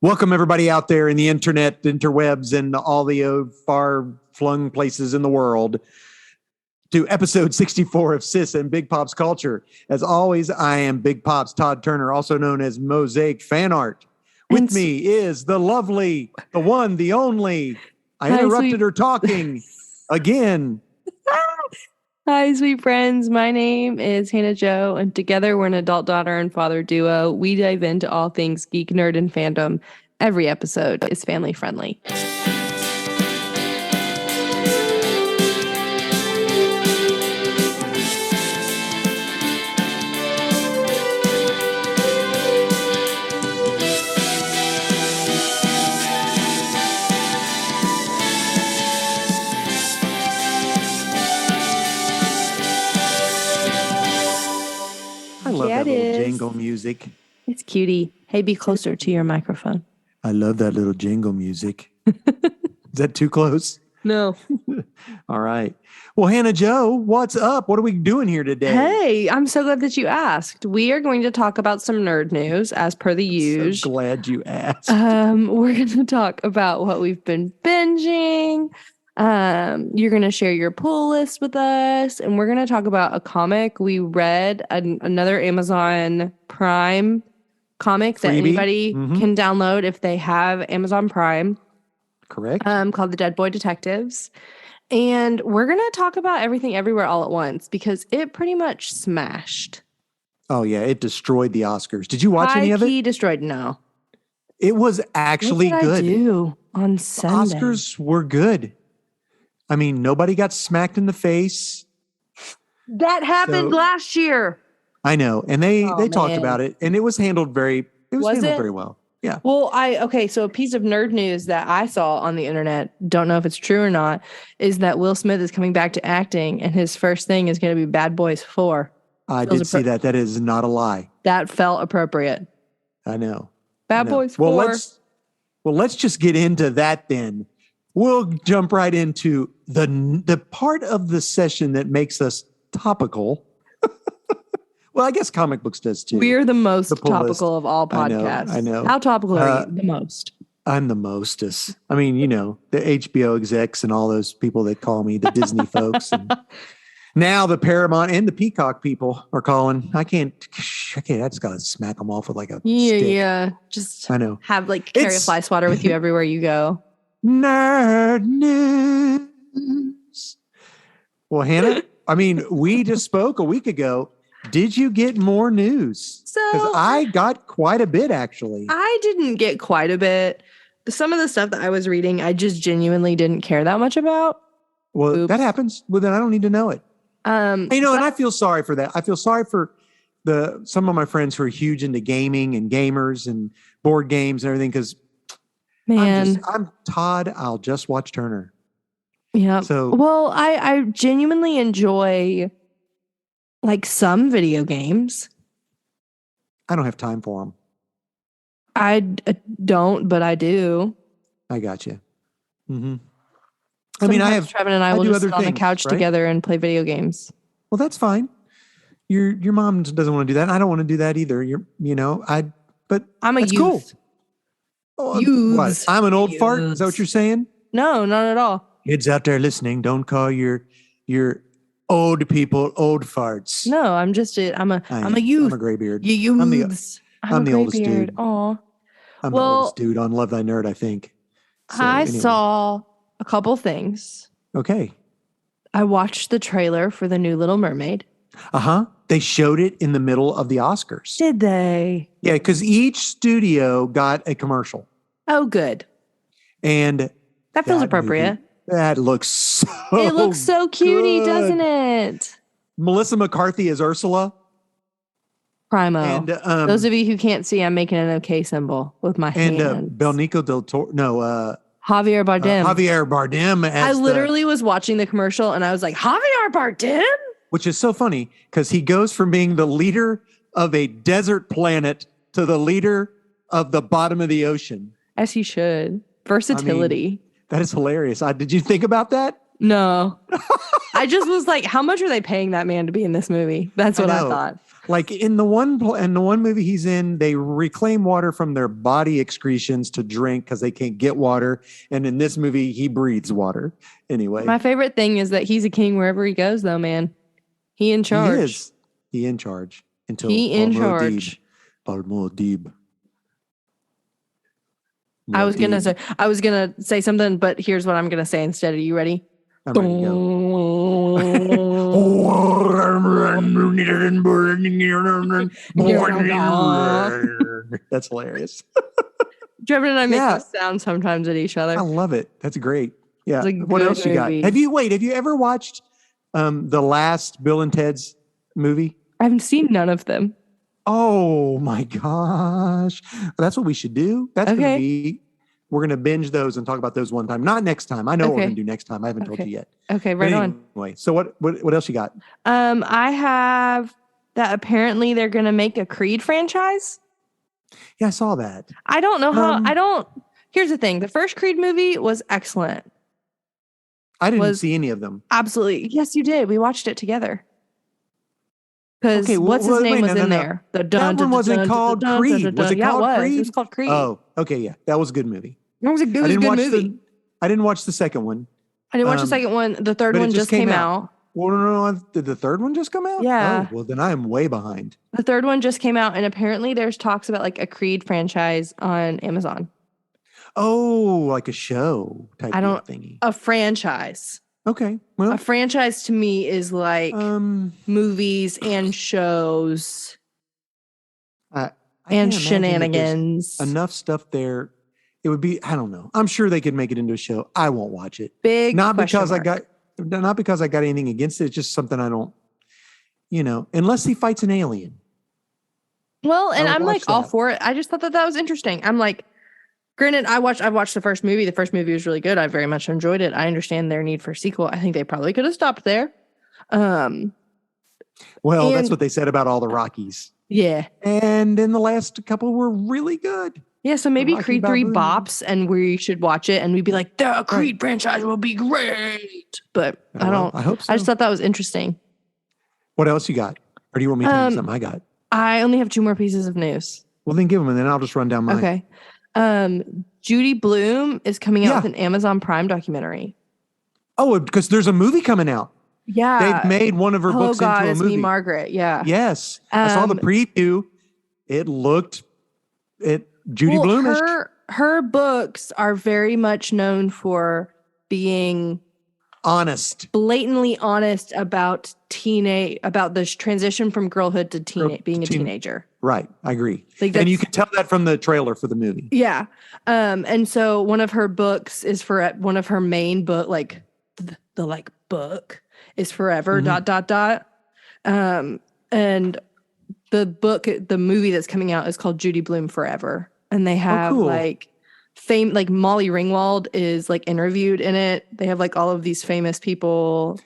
Welcome, everybody out there in the internet, interwebs, and all the far-flung places in the world to episode 64 of Sis and Big Pop's Culture. As always, I am Big Pop's Todd Turner, also known as Mosaic Fan Art. With me is the lovely, the one, the only. I interrupted her talking again. Hi, sweet friends. My name is Hannah Jo, and together we're an adult daughter and father duo. We dive into all things geek, nerd, and fandom. Every episode is family friendly. I love that little jingle music. It's cutie. Hey, be closer to your microphone. I love that little jingle music. Is that too close? No. All right. Well, Hannah Jo, what's up? What are we doing here today? Hey, I'm so glad that you asked. We are going to talk about some nerd news as per the usual. So glad you asked. We're going to talk about what we've been binging. You're going to share your pull list with us, and we're going to talk about a comic we read, another Amazon Prime comic that anybody can download if they have Amazon Prime. Correct. Called The Dead Boy Detectives. And we're going to talk about Everything Everywhere All at Once because it pretty much smashed. Oh, yeah. It destroyed the Oscars. Did you watch any of it? Destroyed, no. It was actually what good. I do on Sunday? The Oscars were good. I mean, nobody got smacked in the face. That happened last year. I know. And they talked about it, and it was handled very well. Yeah. Well, so a piece of nerd news that I saw on the internet, don't know if it's true or not, is that Will Smith is coming back to acting, and his first thing is going to be Bad Boys 4. I did see that. That is not a lie. That felt appropriate. I know. Bad Boys 4. Let's just get into that then. We'll jump right into the part of the session that makes us topical. Well, I guess comic books does too. We're the most topical of all podcasts. I know. How topical are you? The most. I'm the mostest. I mean, the HBO execs and all those people that call me the Disney folks. And now the Paramount and the Peacock people are calling. I can't. I just got to smack them off with like a stick. Yeah. Just I know. Have carry a fly swatter with you everywhere you go. Nerd news. Well, Hannah, I mean, we just spoke a week ago. Did you get more news? Because I got quite a bit, actually. I didn't get quite a bit. Some of the stuff that I was reading, I just genuinely didn't care that much about. Well, that happens. Well, then I don't need to know it. And I feel sorry for that. I feel sorry for some of my friends who are huge into gaming and gamers and board games and everything. Because I'm Todd. I'll just watch Turner. Yeah. So, I genuinely enjoy some video games. I don't have time for them. I don't, but I do. I got you. Mm-hmm. Sometimes Trevin and I will just sit on the couch together and play video games. Well, that's fine. Your mom doesn't want to do that. And I don't want to do that either. But I'm a youth. Cool. Oh, what? I'm an old fart. Is that what you're saying? No, not at all. Kids out there listening, don't call your old people old farts. No, I'm a youth. I'm a graybeard. You I'm the oldest dude. Aw. I'm the oldest dude on Love Thy Nerd, I think. So, I saw a couple things. Okay. I watched the trailer for the new Little Mermaid. They showed it in the middle of the Oscars. Did they? Yeah, because each studio got a commercial. Oh, good. And that feels appropriate. That looks so It looks so cutie, doesn't it? Melissa McCarthy as Ursula. Primo. And those of you who can't see, I'm making an okay symbol with my hands. And Benicio del Toro. No, Javier Bardem. Javier Bardem. I literally was watching the commercial and I was like, Javier Bardem? Which is so funny because he goes from being the leader of a desert planet to the leader of the bottom of the ocean. As he should. Versatility. That is hilarious. Did you think about that? No. I just was like, how much are they paying that man to be in this movie? That's what I know. thought. Like in the one movie he's in, they reclaim water from their body excretions to drink because they can't get water. And in this movie, he breathes water anyway. My favorite thing is that he's a king wherever he goes, though, man. He in charge. He is. He in charge until He in Al-Muad'Dib. charge. Al-Muad'Dib. I was gonna say something, but here's what I'm gonna say instead. Are you ready? I'm ready to go. That's hilarious. Trevor and I make Yeah. this sound sometimes at each other. I love it. That's great. Yeah. It's a What good else you got? movie. Have you ever watched the last Bill and Ted's movie? I haven't seen none of them. Oh my gosh. That's what we should do. That's Okay. gonna be we're gonna binge those and talk about those one time. Not next time. I know what we're Okay. gonna do next time. I haven't told Okay. you yet. Okay, But right on. anyway, so what else you got? I have that apparently they're gonna make a Creed franchise. Yeah, I saw that. I don't know how. Um, Here's the thing: the first Creed movie was excellent. I didn't Was- see any of them. Absolutely, yes, you did. We watched it together. Because Okay, what's his name wait, was no, in no. there? The That one wasn't called Creed. Was it Yeah, called it was. Creed? It was called Creed. Oh, okay, yeah. That was a good movie. It was a I good didn't watch movie. I didn't watch the second one. I didn't watch the um, second one. The third but it one just came out. Well, no, did the third one just come out? Yeah. Oh, well, then I am way behind. The third one just came out, and apparently there's talks about like a Creed franchise on Amazon. Oh, like a show type I don't- of thingy. A franchise. Okay. Well, A franchise to me is like movies and shows I and can't imagine that there's shenanigans. enough stuff there. It would be, I don't know. I'm sure they could make it into a show. I won't watch it. Big Not question because mark. not because I got anything against it. It's just something I don't, unless he fights an alien. Well, and would I'm like watch all that. for it. I just thought that was interesting. I'm like, granted, I've watched the first movie. The first movie was really good. I very much enjoyed it. I understand their need for a sequel. I think they probably could have stopped there. Well, that's And- what they said about all the Rockies. Yeah. And then the last couple were really good. Yeah, so maybe Rocky Creed 3 Balboa. bops and we should watch it and we'd be like, the Creed franchise will be great. But I Well, don't. I hope so. I just thought that was interesting. What else you got? Or do you want me to tell you Um, something I got? I only have 2 more pieces of news. Well, then give them, and then I'll just run down mine. Okay. Judy Bloom is coming out Yeah. with an Amazon Prime documentary. Oh, because there's a movie coming out. Yeah. They've made one of her Oh books God, into a it's movie. Me, Margaret. Yeah. Yes, I saw the Um, preview. Judy Well, Bloomish. her books are very much known for being Honest. blatantly honest about the transition from girlhood to being a teen- teenager. Right. I agree. Like And you that's- can tell that from the trailer for the movie. Yeah. And so one of her books is for one of her main book, like the like book is forever Mhm. ... And the movie that's coming out is called Judy Bloom Forever. And they have cool. like Molly Ringwald is like interviewed in it. They have like all of these famous people.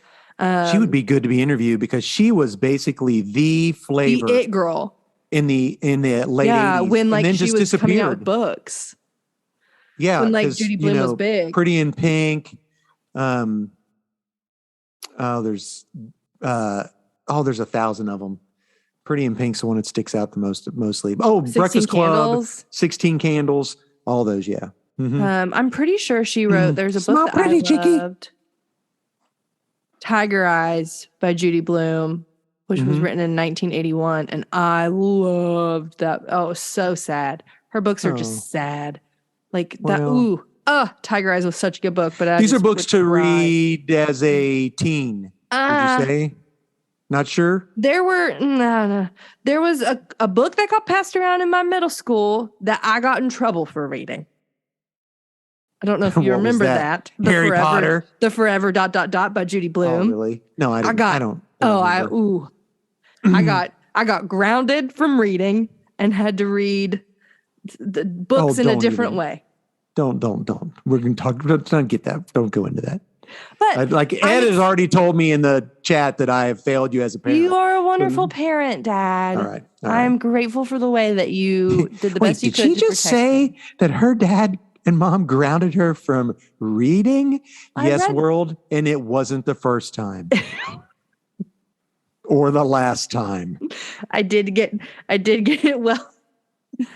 She would be good to be interviewed because she was basically the flavor the it girl. in the late 80s. When and like then she just was coming out with disappeared. books. Yeah. When like 'cause, Judy Bloom was big. Pretty in Pink. There's 1,000 of them. Pretty in Pink's the one that sticks out the mostly. Oh, 16 Breakfast Club, Candles. 16 Candles, all those, yeah. Mhm. I'm pretty sure she wrote. There's a Smile book that pretty, I cheeky. loved, Tiger Eyes by Judy Bloom, which was Mhm. written in 1981, and I loved that. Oh, it was so sad. Her books are Oh. just sad, like that. Well. Tiger Eyes was such a good book, but These are books to read as a teen, would you say? Not sure? There was a book that got passed around in my middle school that I got in trouble for reading. I don't know if you What was remember that? that. Harry Potter? The Forever ... by Judy Bloom. Oh, really? No, I didn't. got- I don't. Oh, remember. I got grounded from reading and had to read the books in a don't different even. way. Don't. We're going to talk. Don't get that. Don't go into that. But Ed has already told me in the chat that I have failed you as a parent. you are a wonderful parent, Dad. All right. I'm grateful for the way that you did the best you did could. she to just protect me. say that her dad and mom grounded her from reading I Yes read- World, and it wasn't the first time or the last time. I did get it. Well,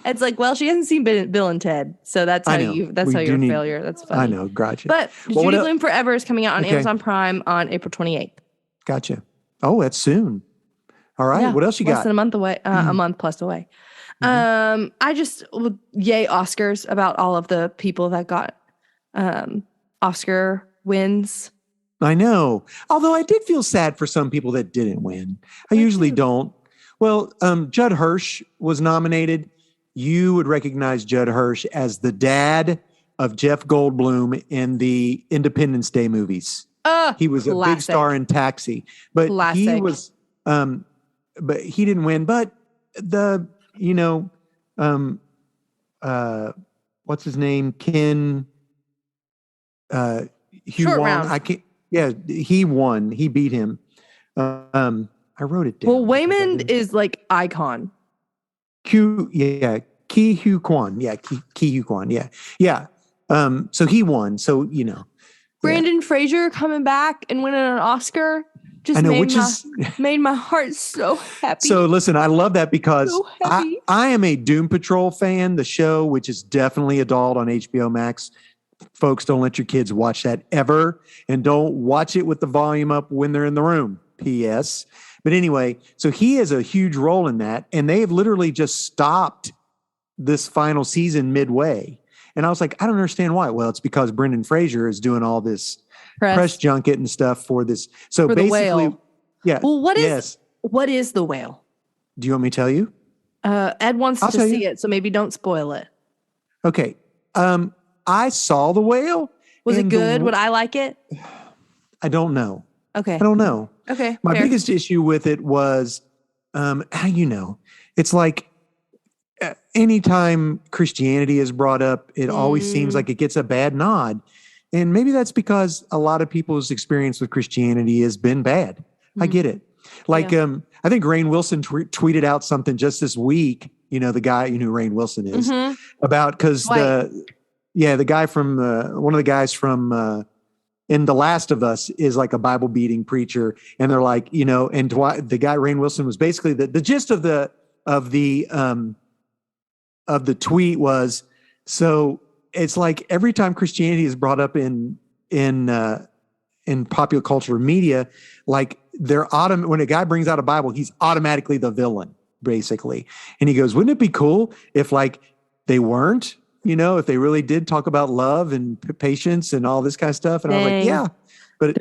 it's like, well, she hasn't seen Bill and Ted, so that's how I know. that's We how do you're a need- failure. That's funny. I know, gotcha. But Well, what Judy el- Bloom Forever is coming out on Okay. Amazon Prime on April 28th. Gotcha. Oh, that's soon. All right. Yeah, What else you less got? than a month away. A month plus away. I just yay Oscars about all of the people that got Oscar wins. I know. Although I did feel sad for some people that didn't win. I Me usually too. don't. Well, Judd Hirsch was nominated. You would recognize Judd Hirsch as the dad of Jeff Goldblum in the Independence Day movies. He was a big classic. star in Taxi, but he Classic. was, but he didn't win. But what's his name? Ken, Hugh Short Wong. round. I can't. Yeah, he won. He beat him. I wrote it down. Well, because I Waymond didn't- is like icon. Ki Hu Kwan. Yeah, Ki Hu Kwan. Yeah, yeah. So he won. So Brandon Fraser coming back and winning an Oscar just I know, made my heart so happy. So listen, I love that because So happy. I am a Doom Patrol fan, the show, which is definitely adult on HBO Max. Folks, don't let your kids watch that ever, and don't watch it with the volume up when they're in the room. P.S. But anyway, so he has a huge role in that, and they have literally just stopped this final season midway. And I was like, I don't understand why. Well, it's because Brendan Fraser is doing all this press junket and stuff for this. So For the basically, whale. yeah. Well, what yes. is the whale? Do you want me to tell you? Ed wants I'll to tell see you. it, so maybe don't spoil it. Okay. I saw the whale. Was it and good? Would I like it? I don't know. Okay. I don't know. Okay. My fair. biggest issue with it was, it's like anytime Christianity is brought up, it always seems like it gets a bad nod. And maybe that's because a lot of people's experience with Christianity has been bad. I get it. Like, I think Rainn Wilson tweeted out something just this week, the guy, you know who Rainn Wilson is, about, because the guy from, one of the guys from, in The Last of Us is like a Bible beating preacher. And they're like, and the guy, Rainn Wilson, was basically the gist of the tweet was, so it's like every time Christianity is brought up in popular culture media, like when a guy brings out a Bible, he's automatically the villain, basically. And he goes, wouldn't it be cool if like they weren't? If they really did talk about love and patience and all this kind of stuff. And I was like, yeah, but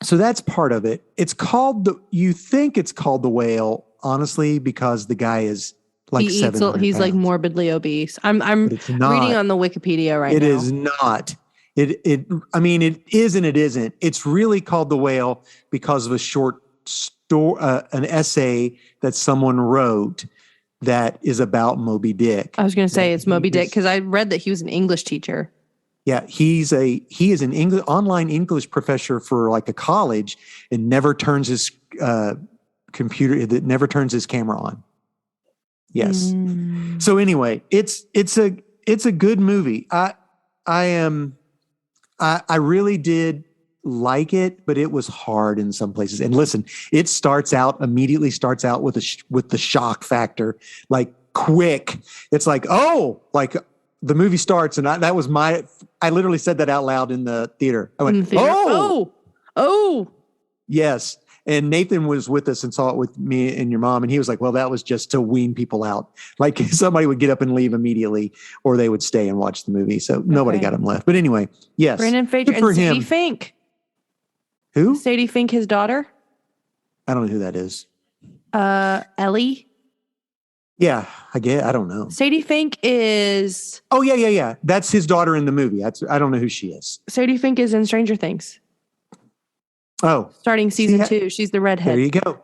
so that's part of it. It's called you think it's called the whale, honestly, because the guy is like he's 700 like pounds. morbidly obese. I'm But it's not. reading on the Wikipedia right now. It is not. It is and it isn't. It's really called the whale because of a short story, an essay that someone wrote that is about Moby Dick. I was going to say it's Moby Dick because I read that he was an English teacher. Yeah, he is an online English professor for like a college, and never turns his never turns his camera on. Yes. So anyway, it's a good movie. I really did like it, but it was hard in some places. And listen, it immediately starts out with the shock factor, like quick. It's like, oh, like the movie starts, and I literally said that out loud in the theater. I went, oh, yes. And Nathan was with us and saw it with me and your mom. And he was like, well, that was just to wean people out. Like somebody would get up and leave immediately, or they would stay and watch the movie. So nobody got him left. But anyway, yes. Brandon Fraser Good for and Sadie him. Fink. Who? Sadie Fink, his daughter. I don't know who that is. Ellie. Yeah, I don't know. Sadie Fink is. Oh, yeah. That's his daughter in the movie. I don't know who she is. Sadie Fink is in Stranger Things. Oh. Starting season 2. She's the redhead. There you go.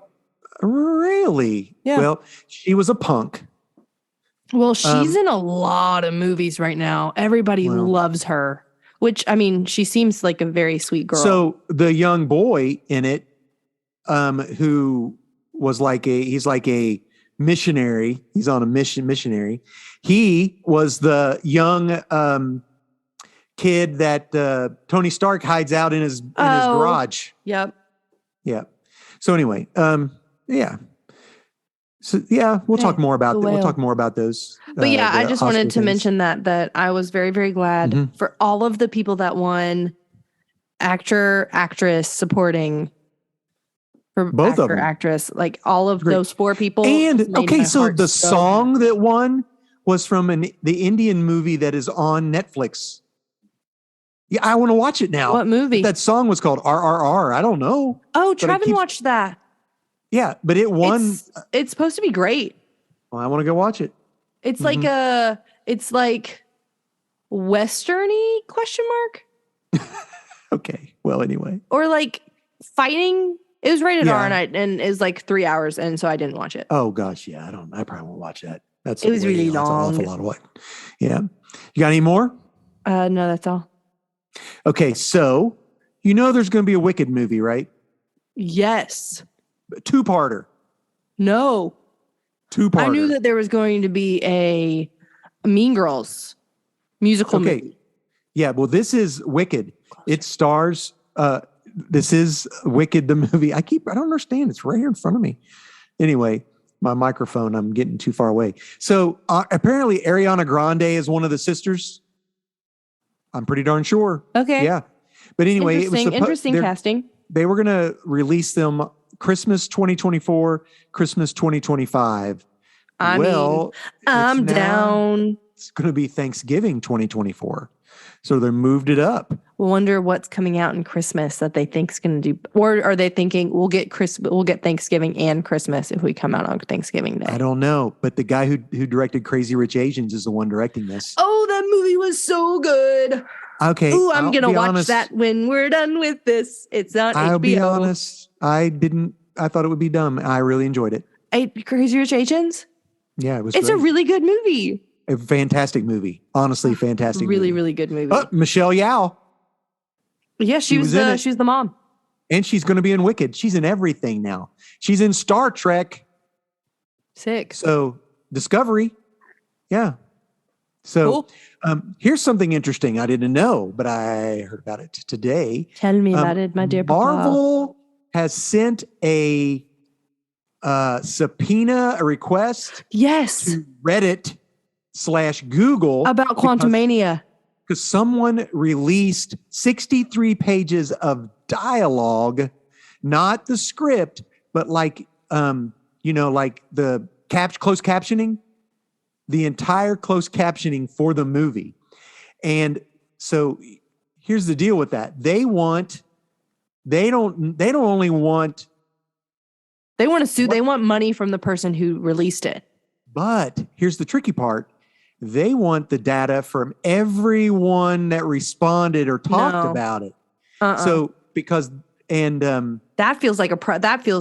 Really? Yeah. Well, she was a punk. Well, she's in a lot of movies right now. Everybody loves her, which, I mean, she seems like a very sweet girl. So the young boy in it, who was he's like a missionary. He's on a missionary. He was the young kid that Tony Stark hides out in his garage. Yep. Yeah. So anyway, yeah. So yeah, we'll talk more about that. We'll talk more about those. But yeah, I just wanted to things. mention that I was very, very glad for all of the people that won actor, actress, supporting for both actor, of them. Actress, like all of those 4 people. And okay, so the song that won was from the Indian movie that is on Netflix. Yeah, I want to watch it now. What movie? That song was called RRR. I don't know. Oh, Trevin watched that. Yeah, but it won. It's supposed to be great. Well, I want to go watch it. It's like it's like Westerny ? Okay. Well, anyway. Or like fighting. It was rated Yeah. R and is like 3 hours, and so I didn't watch it. Oh gosh, yeah. I probably won't watch that. It was really long. That's an awful lot of what. Yeah. You got any more? No, that's all. Okay, so there's going to be a Wicked movie, right? Yes. 2-parter. No. 2-parter. I knew that there was going to be a Mean Girls musical movie. Yeah, well, this is Wicked. It stars this is Wicked the movie. I don't understand. It's right here in front of me. Anyway, my microphone, I'm getting too far away. So apparently Ariana Grande is one of the sisters. I'm pretty darn sure. Okay. Yeah. But anyway, it was interesting casting. They were going to release them Christmas 2024, Christmas 2025. I'm down. It's going to be Thanksgiving 2024. So they moved it up. Wonder what's coming out in Christmas that they think is going to do, or are they thinking we'll get Thanksgiving and Christmas if we come out on Thanksgiving Day? I don't know, but the guy who directed Crazy Rich Asians is the one directing this. Oh, that movie was so good. Okay. Ooh, I'm going to watch that when we're done with this. It's on HBO. I'll be honest. I thought it would be dumb. I really enjoyed it. Crazy Rich Asians? Yeah, it was It's great. a really good movie. A fantastic movie. Honestly, fantastic really, movie. really good movie. Oh, Michelle Yeoh. Yeah, she's the mom. And she's going to be in Wicked. She's in everything now. She's in Star Trek. Sick. So, Discovery. Yeah. So, cool. Here's something interesting I didn't know, but I heard about it today. Tell me about it, my dear Marvel has sent a subpoena, a request to Reddit/Google about Quantumania. Because someone released 63 pages of dialogue, not the script, but like the closed captioning, the entire closed captioning for the movie. And so here's the deal with that. They want to sue. They want money from the person who released it. But here's the tricky part. They want the data from everyone that responded or talked about it. So that feels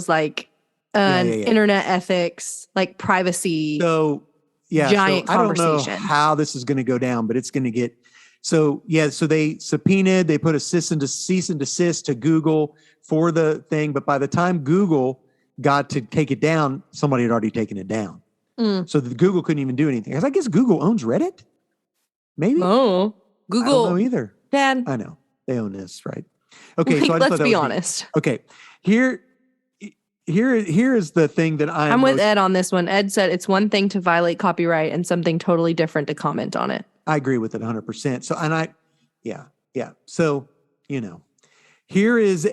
like internet ethics, like privacy. So giant conversation. I don't know how this is going to go down, but it's going to get. So they subpoenaed. They put a cease and desist to Google for the thing. But by the time Google got to take it down, somebody had already taken it down. So Google couldn't even do anything. I guess Google owns Reddit. Maybe. Oh, Google. I don't know either. Dad. I know they own this, right? Okay, so let's be honest. Okay, here is the thing that I'm with Ed on this one. Ed said it's one thing to violate copyright and something totally different to comment on it. I agree with it 100%. So, yeah. So, here is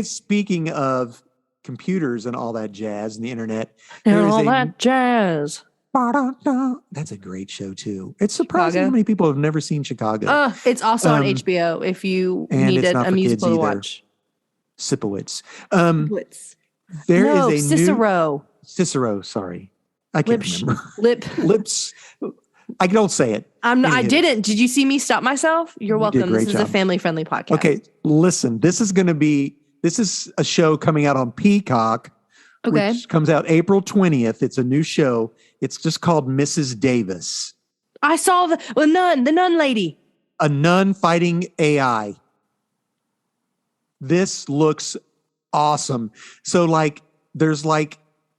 speaking of computers and all that jazz and the internet. And all that jazz. That's a great show too. It's surprising how many people have never seen Chicago. It's also on HBO if you needed a musical to watch. Sipowicz. There is a Cicero. Cicero, sorry. I can't remember. Lips. I don't say it. I didn't. Did you see me stop myself? You're welcome. This is a family-friendly podcast. Okay, listen. This is a show coming out on Peacock, which comes out April 20th. It's a new show. It's just called Mrs. Davis. I saw the nun lady. A nun fighting AI. This looks awesome. So there's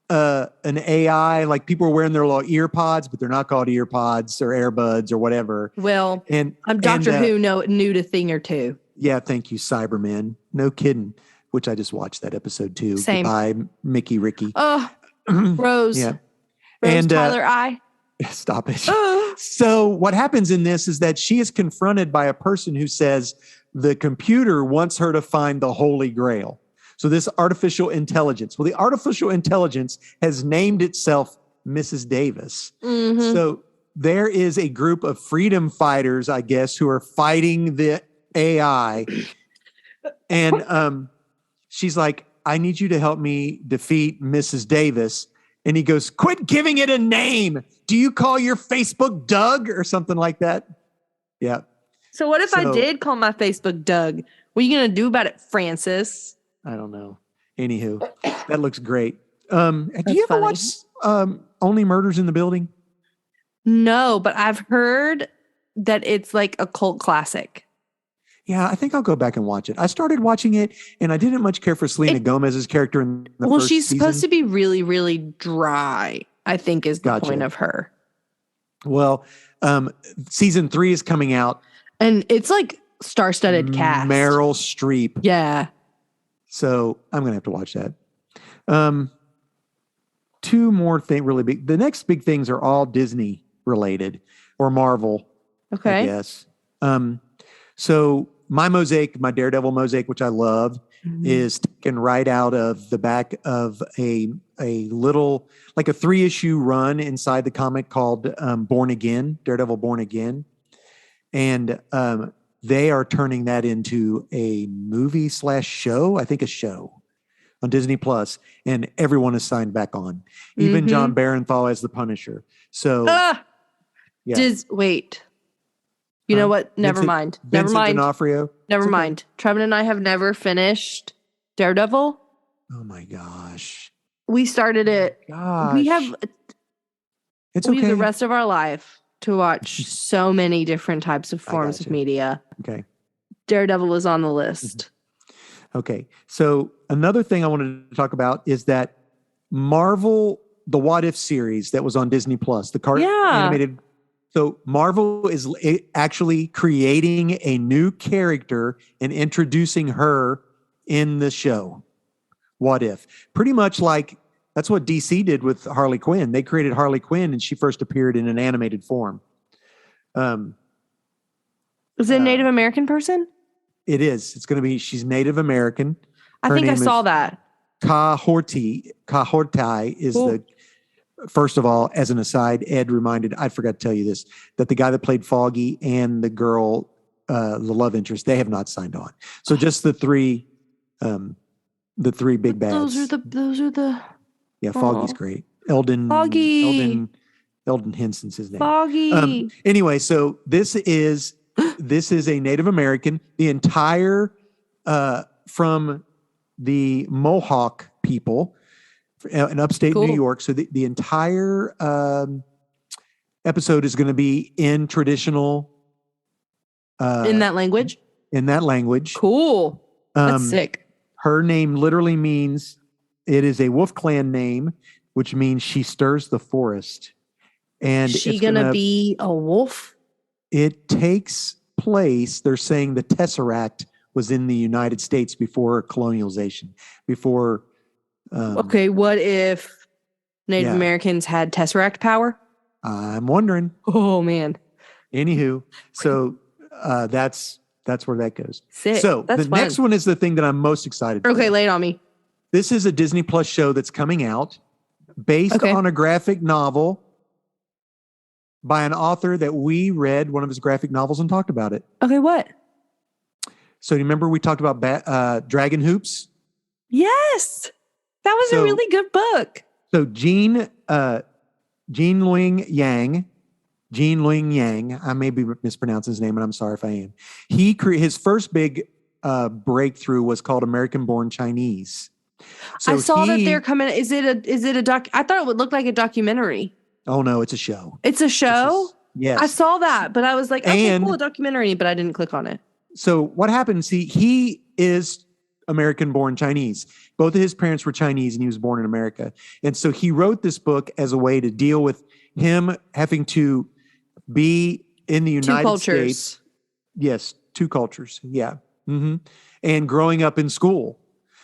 an AI, like people are wearing their little ear pods, but they're not called ear pods or earbuds or whatever. Well, And I'm Doctor and, Who knew a thing or two. Yeah, thank you, Cybermen. No kidding. Which I just watched that episode too. Same. Goodbye, Mickey Ricky. Oh, Rose. Yeah. Rose And, Tyler I. Stop it. Oh. So what happens in this is that she is confronted by a person who says the computer wants her to find the Holy Grail. So this artificial intelligence. Well, the artificial intelligence has named itself Mrs. Davis. Mhm. So there is a group of freedom fighters, I guess, who are fighting the AI. And she's like, I need you to help me defeat Mrs. Davis. And he goes, quit giving it a name. Do you call your Facebook Doug or something like that? Yeah. So what if I So- did call my Facebook Doug? What are you going to do about it, Francis? I don't know. Anywho, that looks great. Do That's you ever funny. watch Only Murders in the Building? No, but I've heard that it's like a cult classic. Yeah, I think I'll go back and watch it. I started watching it, and I didn't much care for Selena Gomez's character in the Well, first she's season. supposed to be really, really dry, I think is the Gotcha. point of her. Well, season 3 is coming out. And it's like star-studded cast. Meryl Streep. Yeah. So I'm gonna have to watch that. Two more things really big. The next big things are all Disney related or Marvel, I Okay. guess. So my mosaic, my Daredevil mosaic, which I love, Mhm. is taken right out of the back of a little, like a 3-issue run inside the comic called Born Again, Daredevil Born Again. And they are turning that into a movie / show, I think a show on Disney Plus, and everyone is signed back on. Even Mhm. John Barenthal as the Punisher. So Ah! yeah. Wait. You know what? Never Vincent- mind. Never Vincent mind. D'Onofrio. Never It's okay. mind. Trevin and I have never finished Daredevil. Oh my gosh. We started it. Gosh. We have It's we have okay. the rest of our life to watch so many different types of forms of gotcha. media. Okay. Daredevil is on the list. Okay. So another thing I wanted to talk about is that Marvel, the What If series that was on Disney Plus, the Yeah. animated. So Marvel is actually creating a new character and introducing her in the show. What If? Pretty much like that's what DC did with Harley Quinn. They created Harley Quinn and she first appeared in an animated form. Is it a Native American person? It is. It's going to be, she's Native American. I Her think I name saw is- that. Kahortai is Cool. the, first of all, as an aside, Ed reminded, I forgot to tell you this, that the guy that played Foggy and the girl, the love interest, they have not signed on. So just the three big bads. Those are the Yeah, Foggy's Aw. great. Eldon Foggy. Eldon Henson's his name. Foggy. Anyway, so this is a Native American. The entire from the Mohawk people in upstate Cool. New York. So the entire episode is going to be in traditional In that language? in that language. Cool. That's sick. Her name literally means, it is a Wolf Clan name, which means she stirs the forest. And Is she it's gonna be a wolf? It takes place, they're saying the Tesseract was in the United States before colonialization, before. Okay, what if Native yeah. Americans had Tesseract power? I'm wondering. Oh man. Anywho, so that's where that goes. Sick. So That's the fun. next one is the thing that I'm most excited for. Okay, lay it on me. This is a Disney Plus show that's coming out based Okay. on a graphic novel by an author that we read one of his graphic novels and talked about it. Okay, what? So you remember we talked about Dragon Hoops? Yes. That was a So- really good book. So Gene Luen Yang, I may be mispronouncing his name, and I'm sorry if I am. His first big breakthrough was called American Born Chinese. So I saw that they're coming. Is it a doc? I thought it would look like a documentary. Oh no, it's a show. It's a show. Yes. I saw that, but I was like, okay, And- cool, a documentary, but I didn't click on it. So what happens? He is American-born Chinese. Both of his parents were Chinese, and he was born in America. And so he wrote this book as a way to deal with him having to be in the Two United cultures. States. Yes, two cultures. Yeah. And growing up in school.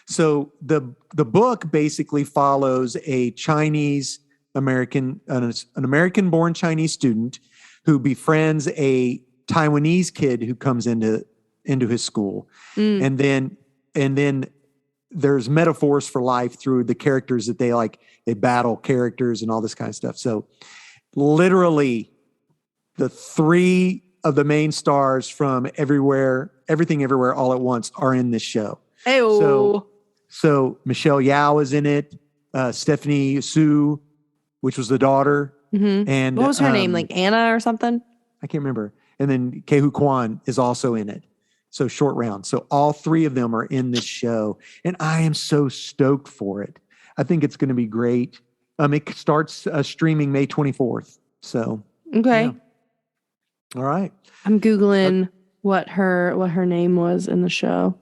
So the book basically follows a Chinese American, an American-born Chinese student who befriends a Taiwanese kid who comes into his school, and then there's metaphors for life through the characters that they battle characters and all this kind of stuff. So literally, the three of the main stars from Everything Everywhere All at Once are in this show. Ayo. So Michelle Yao is in it, Stephanie Su, which was the daughter, and What was her name? Like Anna or something? I can't remember. And then Kehu Kwan is also in it. So Short Round. So all three of them are in this show, and I am so stoked for it. I think it's going to be great. It starts streaming May 24th. So Okay. yeah. All right. I'm Googling what her name was in the show.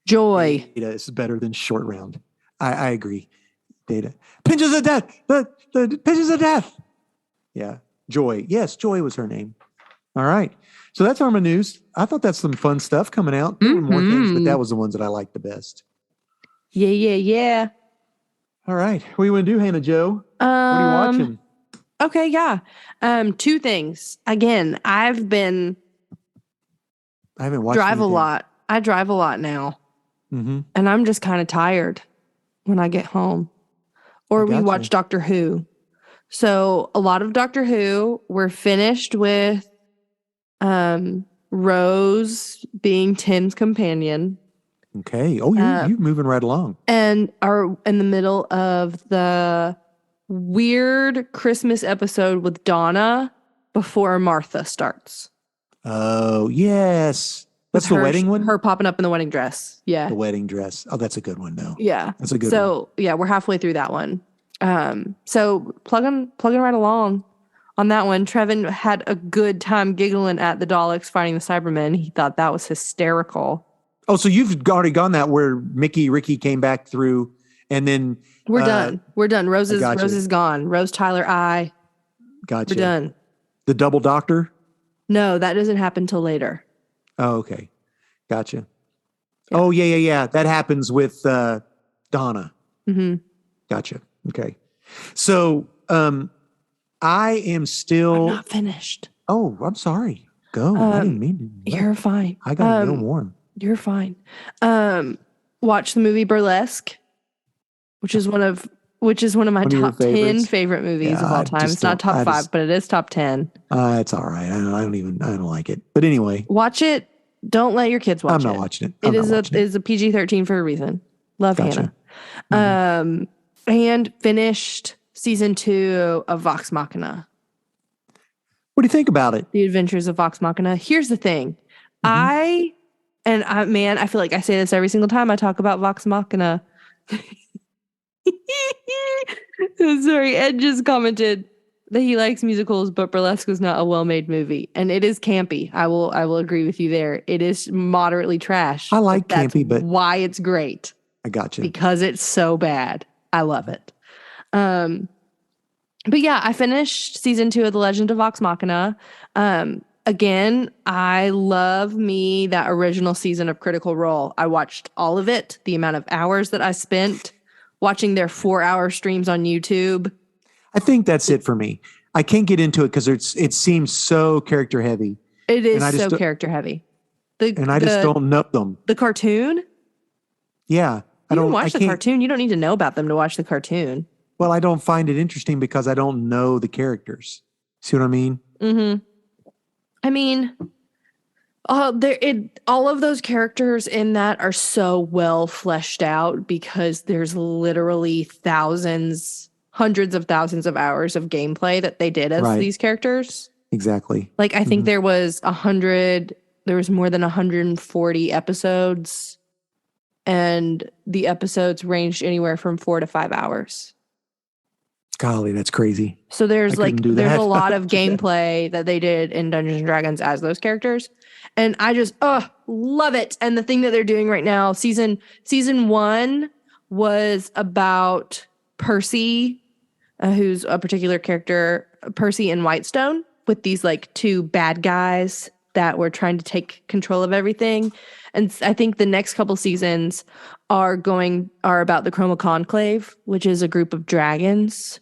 Joy. Data is better than Short Round. I agree. Data. Pinches of Death. The Pinches of Death. Yeah. Joy. Yes, Joy was her name. All right. So that's Arma News. I thought that's some fun stuff coming out. There were more things, but that was the ones that I liked the best. Yeah. All right. What do you want to do, Hannah Jo? What are you watching? Okay, yeah. Two things. Again, I haven't watched anything. a lot. I drive a lot now. Mm-hmm. And I'm just kind of tired when I get home. Or we gotcha. watch Doctor Who. So a lot of Doctor Who. We're finished with Rose being Tim's companion. Okay. Oh, you're moving right along. And are in the middle of the weird Christmas episode with Donna before Martha starts. Oh, yes. That's the wedding one? Her popping up in the wedding dress. Yeah. The wedding dress. Oh, that's a good one, though. Yeah. That's a good one. So, yeah, we're halfway through that one. So plugging right along on that one. Trevin had a good time giggling at the Daleks fighting the Cybermen. He thought that was hysterical. Oh, so you've already gone that where Ricky came back through, and then we're done. We're done. Rose is gone. Rose, Tyler, Gotcha. We're done. The double doctor? No, that doesn't happen till later. Oh, okay. Gotcha. Yeah. Oh, yeah. That happens with Donna. Mm-hmm. Gotcha. Okay. So I am still... I'm not finished. Oh, I'm sorry. Go. I didn't mean to. You're fine. I got to know more. You're fine. Watch the movie Burlesque, which is one of my top 10 favorite movies of all time. It's not top 5, but it is top 10. It's all right. I don't like it. But anyway. Watch it. Don't let your kids watch it. I'm not watching it. It is a PG-13 for a reason. Love Gotcha. Hannah. And finished season 2 of Vox Machina. What do you think about it? The Adventures of Vox Machina. Here's the thing. I feel like I say this every single time I talk about Vox Machina. Sorry, Ed just commented that he likes musicals, but Burlesque is not a well-made movie, and it is campy. I will agree with you there. It is moderately trash. I like campy, but why it's great? I got you. Because it's so bad. I love it. But yeah, I finished season 2 of The Legend of Vox Machina. Again, I love me that original season of Critical Role. I watched all of it. The amount of hours that I spent watching their 4-hour streams on YouTube. I think that's it for me. I can't get into it because it seems so character heavy. It is so character heavy. I just don't know them. The cartoon? Yeah. You can watch the cartoon. You don't need to know about them to watch the cartoon. Well, I don't find it interesting because I don't know the characters. See what I mean? Mm-hmm. I mean, all of those characters in that are so well fleshed out because there's literally hundreds of thousands of hours of gameplay that they did as these characters. Exactly. Like, I think there was more than 140 episodes, and the episodes ranged anywhere from 4 to 5 hours. Golly, that's crazy. So there's I couldn't do there's that. a lot of gameplay that they did in Dungeons and Dragons as those characters. And I just love it. And the thing that they're doing right now, season 1 was about Percy, who's a particular character, Percy and Whitestone, with these like two bad guys that were trying to take control of everything. And I think the next couple seasons are about the Chroma Conclave, which is a group of dragons.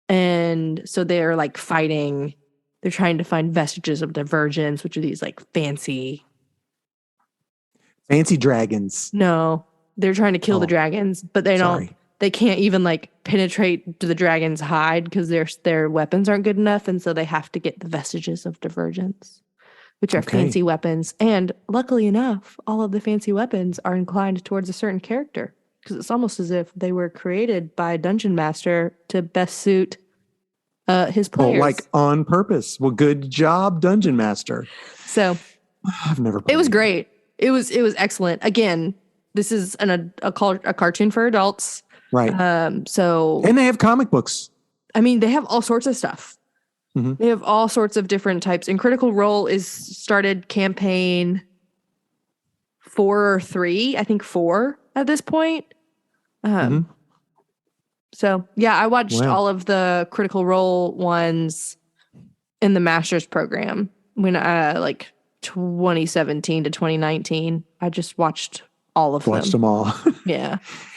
And so they're like fighting. They're trying to find vestiges of divergence, which are these like fancy dragons. No, they're trying to kill the dragons, but they can't even like penetrate to the dragon's hide because their weapons aren't good enough. And so they have to get the vestiges of divergence, which are fancy weapons. And luckily enough, all of the fancy weapons are inclined towards a certain character because it's almost as if they were created by a dungeon master to best suit his players. Well, like on purpose. Well, good job, dungeon master. So I've never played it was great. It was excellent. Again, this is a cartoon for adults. Right. So and they have comic books. I mean, they have all sorts of stuff. Mm-hmm. They have all sorts of different types. And Critical Role is started campaign 4 or 3, I think 4 at this point. So yeah, I watched all of the Critical Role ones in the master's program when like 2017 to 2019. I just watched all of them. Watched them all. Yeah.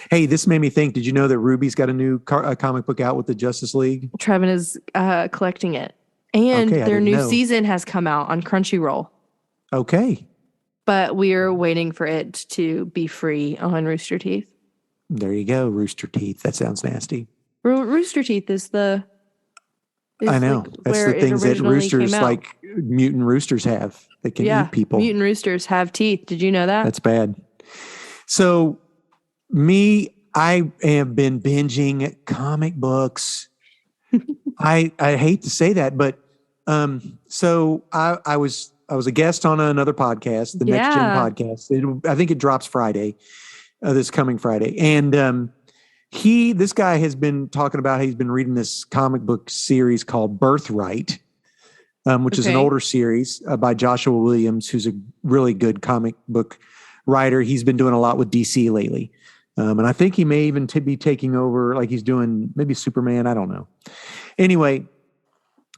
Hey, this made me think. Did you know that Ruby's got a new comic book out with the Justice League? Trevin is collecting it. And their new season has come out on Crunchyroll. Okay. But we're waiting for it to be free on Rooster Teeth. There you go, Rooster Teeth. That sounds nasty. Rooster Teeth is the... I know. Like that's the things that roosters, like mutant roosters have. They can eat people. Mutant roosters have teeth. Did you know that? That's bad. So I have been binging comic books. I hate to say that, but so I was a guest on another podcast, the Next Gen podcast. I think it drops Friday, this coming Friday. And this guy has been talking about, he's been reading this comic book series called Birthright, which is an older series by Joshua Williams, who's a really good comic book writer. He's been doing a lot with DC lately. And I think he may even be taking over, like he's doing maybe Superman. I don't know. Anyway,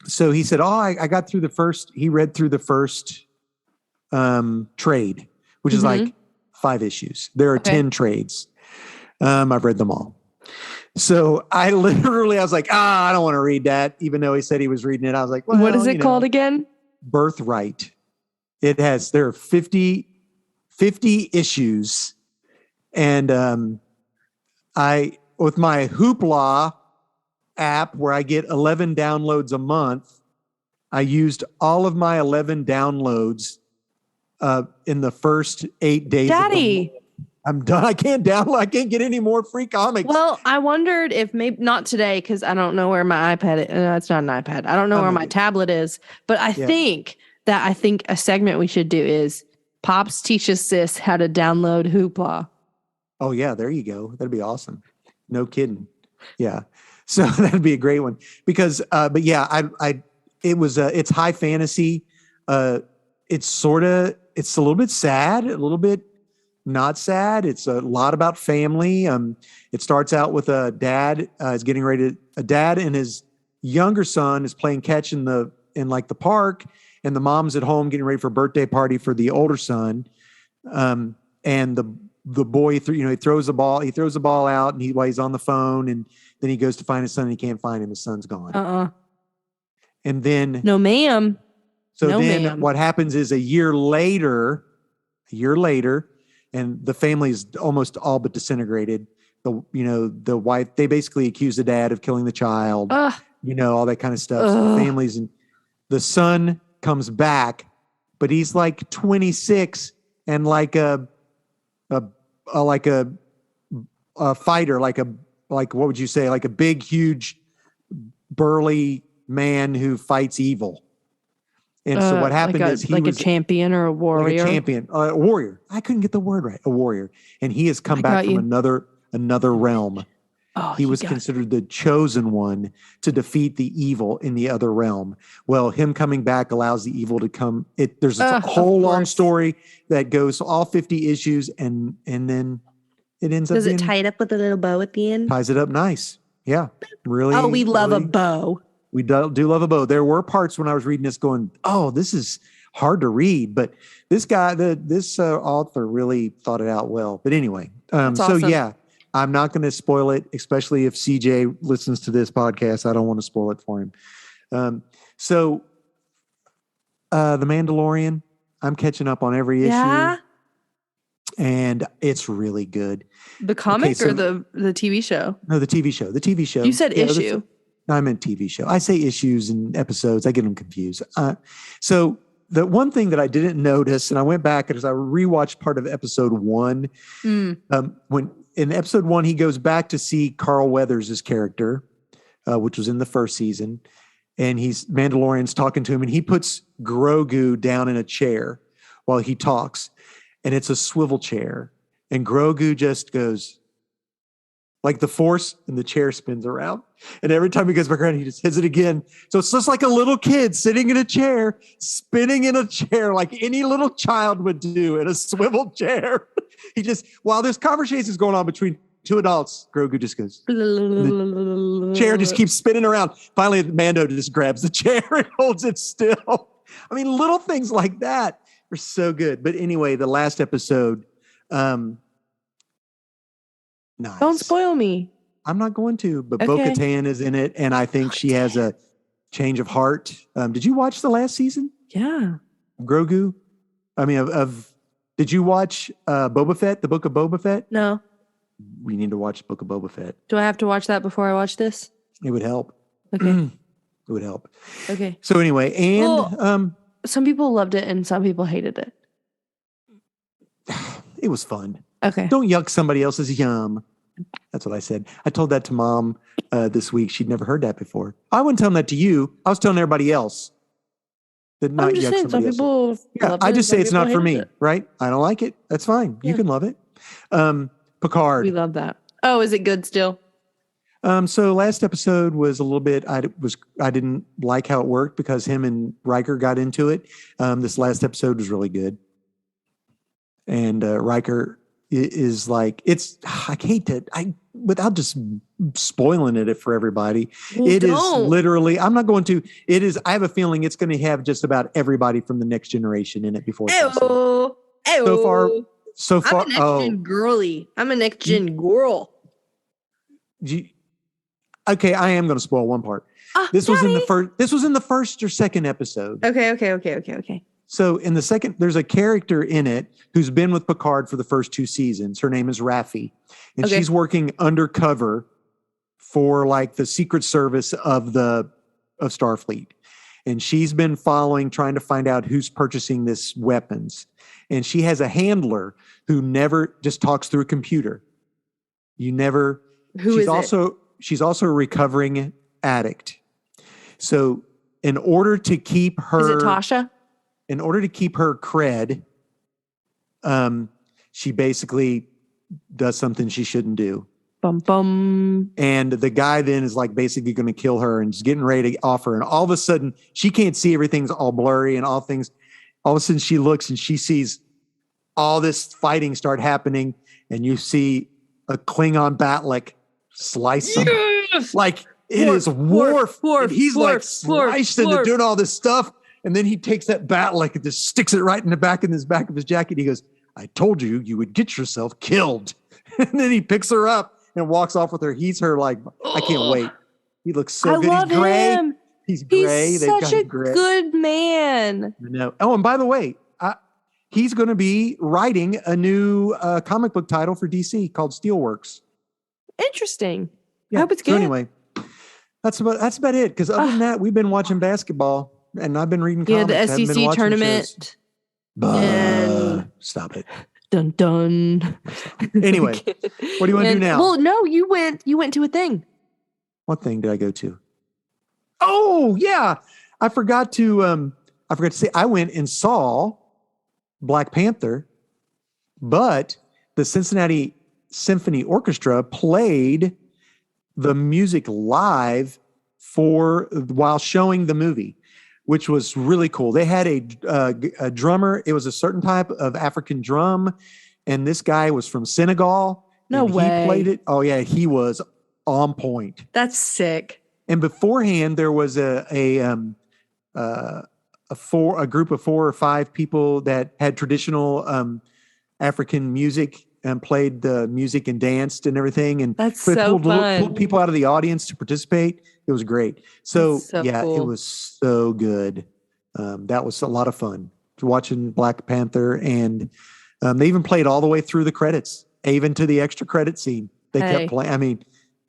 so he said, I got through he read through the first trade, which is like 5 issues. There are 10 trades. I've read them all. So I was like, I don't want to read that. Even though he said he was reading it. I was like, well, what is it called again? Birthright. There are 50 issues. And with my Hoopla app where I get 11 downloads a month, I used all of my 11 downloads in the first 8 days. Daddy, I'm done. I can't get any more free comics. Well, I wondered if maybe not today, because I don't know where my iPad is. No, it's not an iPad. I don't know where my tablet is. But I think a segment we should do is Pops teaches Sis how to download Hoopla. Oh yeah, there you go. That'd be awesome. No kidding. Yeah. So that'd be a great one because, but yeah, it's high fantasy. It's a little bit sad, a little bit not sad. It's a lot about family. It starts out with a dad a dad and his younger son is playing catch in the park, and the mom's at home getting ready for a birthday party for the older son. And the boy, he throws the ball out, and while he's on the phone, and then he goes to find his son, and he can't find him. His son's gone. And then no, ma'am. So what happens is a year later, and the family is almost all but disintegrated. The wife, they basically accuse the dad of killing the child. All that kind of stuff. So the families, and the son comes back, but he's like 26 and like a fighter, what would you say? Like a big, huge, burly man who fights evil. And so what happened is he was a champion or a warrior. Like a champion, a warrior. I couldn't get the word right. A warrior, and he has come back from another realm, Oh, he was got- considered the chosen one to defeat the evil in the other realm. Well, him coming back allows the evil to come. There's a Of whole long course. story that goes all 50 issues, and then it ends up Does it being, tie it up with a little bow at the end? ties it up nice. Yeah, really. Oh, we love a really- bow. We do love a bow. There were parts when I was reading this going, oh, this is hard to read, but this guy, this author really thought it out well. But anyway, That's so awesome. yeah, I'm not going to spoil it, especially if CJ listens to this podcast. I don't want to spoil it for him. So The Mandalorian, I'm catching up on every Yeah. issue, and it's really good. The comic so- or the TV show? No, the TV show. The TV show. You said Yeah, issue. No, I meant TV show. I say issues and episodes. I get them confused. So the one thing that I didn't notice, and I went back as I rewatched part of episode 1. When in episode 1, he goes back to see Carl Weathers' character, which was in the first season, and Mandalorian's talking to him, and he puts Grogu down in a chair while he talks, and it's a swivel chair, and Grogu just goes like the Force, and the chair spins around. And every time he goes back around, he just hits it again. So it's just like a little kid sitting in a chair, spinning in a chair like any little child would do in a swivel chair. He just, while there's conversations going on between two adults, Grogu just goes, chair just keeps spinning around. Finally, Mando just grabs the chair and holds it still. I mean, little things like that are so good. But anyway, the last episode, nice. Don't spoil me. I'm not going to, but Okay. Bo-Katan is in it, and I think she has a change of heart. Did you watch the last season Yeah. of Grogu? I mean, did you watch Boba Fett, the Book of Boba Fett? No. We need to watch Book of Boba Fett. Do I have to watch that before I watch this? It would help. Okay. It would help. Okay. So anyway, and Some people loved it and some people hated it. it was fun. Okay. Don't yuck somebody else's yum. That's what I said. I told that to Mom this week. She'd never heard that before. I wasn't telling that to you. I was telling everybody else. That not I'm just yuck saying, some somebody else. people. Yeah, loved I it, just some say it's people not for hated me, it. right? I don't like it. That's fine. You Yeah. can love it. Picard. We love that. Oh, is it good still? So last episode was a little bit. I didn't like how it worked because him and Riker got into it. This last episode was really good, and Riker is like it's. I hate to. Without just spoiling it for everybody. It is Don't. literally. I'm not going to. It is. I have a feeling it's going to have just about everybody from the next generation in it before. it's all said. Ew. Ew. So far. So far, I'm a next gen girly. I'm a next gen girl. Okay, I am going to spoil one part. This was in the first. This was in the first or second episode. Okay. So in the second, there's a character in it who's been with Picard for the first 2 seasons. Her name is Raffi, and Okay. she's working undercover for like the Secret Service of Starfleet. And she's been trying to find out who's purchasing this weapons. And she has a handler who never just talks through a computer. Who She's is also a recovering addict. So in order to keep it? her Is it Tasha? in order to keep her cred, she basically does something she shouldn't do. Bum bum. And the guy then is like basically going to kill her and is getting ready to offer. And all of a sudden she can't see, everything's all blurry and all of a sudden she looks and she sees all this fighting start happening. And you see a Klingon Batlik slice some, like it is Worf. And he's like sliced into doing all this stuff. And then he takes that Batlik and just sticks it right in the back of his jacket. He goes, I told you, you would get yourself killed. And then he picks her up and walks off with her. He's her like, I can't wait. He looks so I good. love He's gray. him. He's gray. He's They've such got a him gray. good man. I know. Oh, and by the way, he's going to be writing a new comic book title for DC called Steelworks. Interesting. Yeah. I hope it's So good. anyway, that's about it. Because other than that, we've been watching basketball, and I've been reading comics. Yeah, the I haven't been SEC watching tournament. shows. And- Stop it. Dun dun. Anyway, what do you want to do now? Well, no, you went to a thing. What thing did I go to? Oh yeah, I forgot to say I went and saw Black Panther, but the Cincinnati Symphony Orchestra played the music live for while showing the movie, which was really cool. They had a drummer. It was a certain type of African drum, and this guy was from Senegal. No and way. He played it. Oh yeah, he was on point. That's sick. And beforehand, there was a group of 4 or 5 people that had traditional African music and played the music and danced and everything. And That's so fun. pulled people out of the audience to participate. It was great. So, That's so yeah, cool. it was so good. That was a lot of fun watching Black Panther. And they even played all the way through the credits, even to the extra credit scene. They Hey. kept playing. I mean,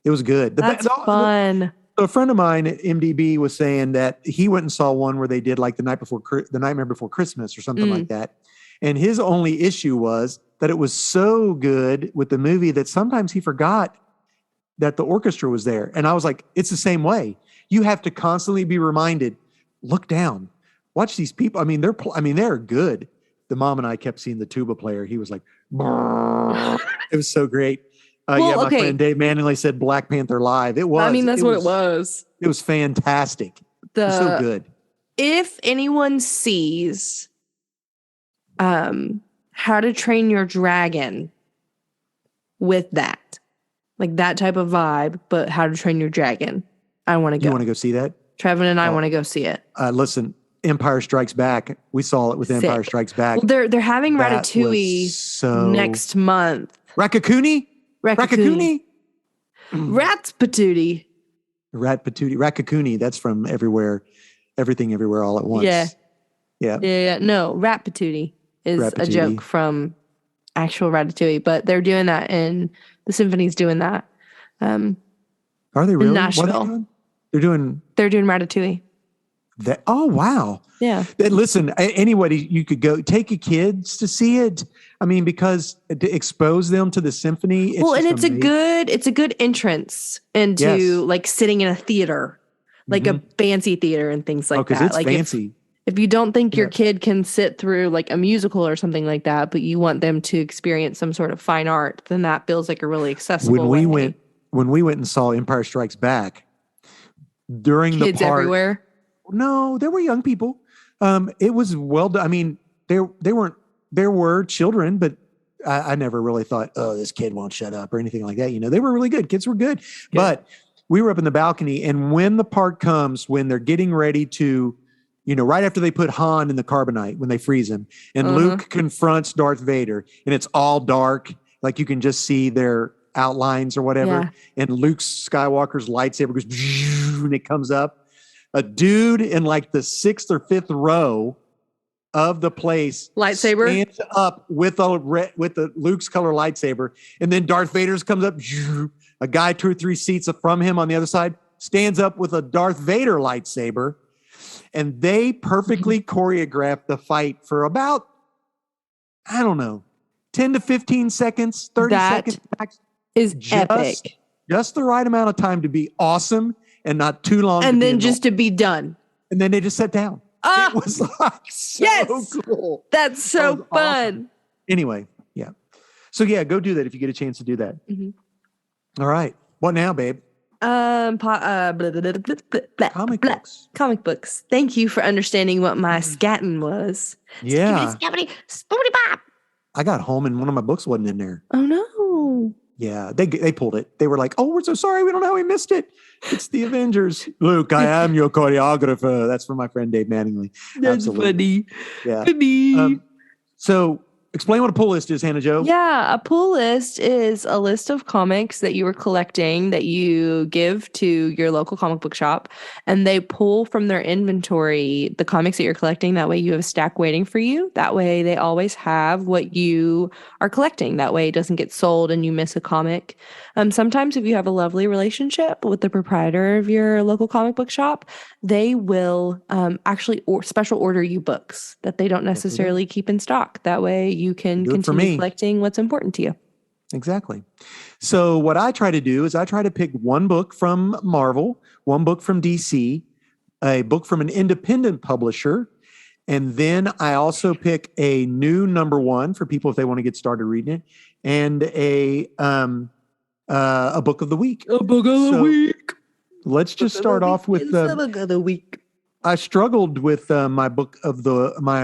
it was good. That's fun. So a friend of mine at MDB was saying that he went and saw one where they did like the Nightmare Before Christmas or something like that. And his only issue was that it was so good with the movie that sometimes he forgot that the orchestra was there. And I was like, it's the same way. You have to constantly be reminded, look down, watch these people. I mean, they're good. The mom and I kept seeing the tuba player. He was like, "Brrr." It was so great. Well, My okay. friend Dave Manley said Black Panther Live. It was. I mean, that's what it was. It was fantastic. It was so good. If anyone sees How to Train Your Dragon with that, like that type of vibe, but How to Train Your Dragon, I want to go. You want to go see that? Trevin and I want to go see it. Listen, Empire Strikes Back. We saw it with Sick. Empire Strikes Back. Well, they're having That Ratatouille was so next month. Ratatouille? Ratatouille. Rats Patootie. Rat Patootie. Ratatouille. That's from Everything Everywhere All at Once. Yeah. Yeah. Yeah. No, Rat Patootie is a Ratatouille. joke from actual Ratatouille, but they're doing that and the symphony's doing that. Are they really? Nashville. What are they doing? They're doing Ratatouille. That. Oh, wow. Yeah. Listen, anybody, you could go take your kids to see it. I mean, because to expose them to the symphony. Well, and just amazing. it's a good entrance into Yes. like sitting in a theater, like a fancy theater and things like because that. it's Like fancy. if you don't think your Yeah. kid can sit through like a musical or something like that, but you want them to experience some sort of fine art, then that feels like a really accessible way. When we went and saw Empire Strikes Back during Kids the part, everywhere. No, there were young people. It was well done. I mean, there were children, but I never really thought, oh, this kid won't shut up or anything like that. You know, they were really good. Kids were good. But we were up in the balcony, and when the part comes, when they're getting ready to, right after they put Han in the carbonite, when they freeze him, and Luke confronts Darth Vader, and it's all dark, like you can just see their outlines or whatever. And Luke Skywalker's lightsaber goes, and it comes up. A dude in like the 6th or 5th row of the place Lightsaber? stands up with the Luke's color lightsaber, and then Darth Vader's comes up. A guy 2 or 3 seats from him on the other side stands up with a Darth Vader lightsaber, and they perfectly choreographed the fight for about, I don't know, 10 to 15 seconds, 30 seconds max. Is epic. Just the right amount of time to be awesome and not too long. And then just to be done. And then they just sat down. Ah, It was like so yes! cool. That's so That was fun. awesome. Anyway, yeah. So yeah, go do that if you get a chance to do that. Mhm. All right. What now, babe? Blah, blah, blah, blah, blah, Comic blah. books. Comic books. Thank you for understanding what my scatting was. Yeah. Skibbity, spoody bop. I got home and one of my books wasn't in there. Oh no. Yeah, they pulled it. They were like, "Oh, we're so sorry. We don't know how we missed it. It's the Avengers." Luke, I am your choreographer. That's from my friend Dave Mattingly. That's funny. Yeah. Funny. So explain what a pull list is, Hannah Jo. Yeah, a pull list is a list of comics that you are collecting that you give to your local comic book shop, and they pull from their inventory the comics that you're collecting. That way you have a stack waiting for you. That way they always have what you are collecting. That way it doesn't get sold and you miss a comic. Sometimes if you have a lovely relationship with the proprietor of your local comic book shop, they will actually special order you books that they don't necessarily keep in stock. That way you can Do it for continue me. collecting what's important to you. Exactly. So what I try to do is I try to pick one book from Marvel, one book from DC, a book from an independent publisher, and then I also pick a new number one for people if they want to get started reading it, and a book of the week. A book of the week. Let's just start off with the book of the week. I struggled with my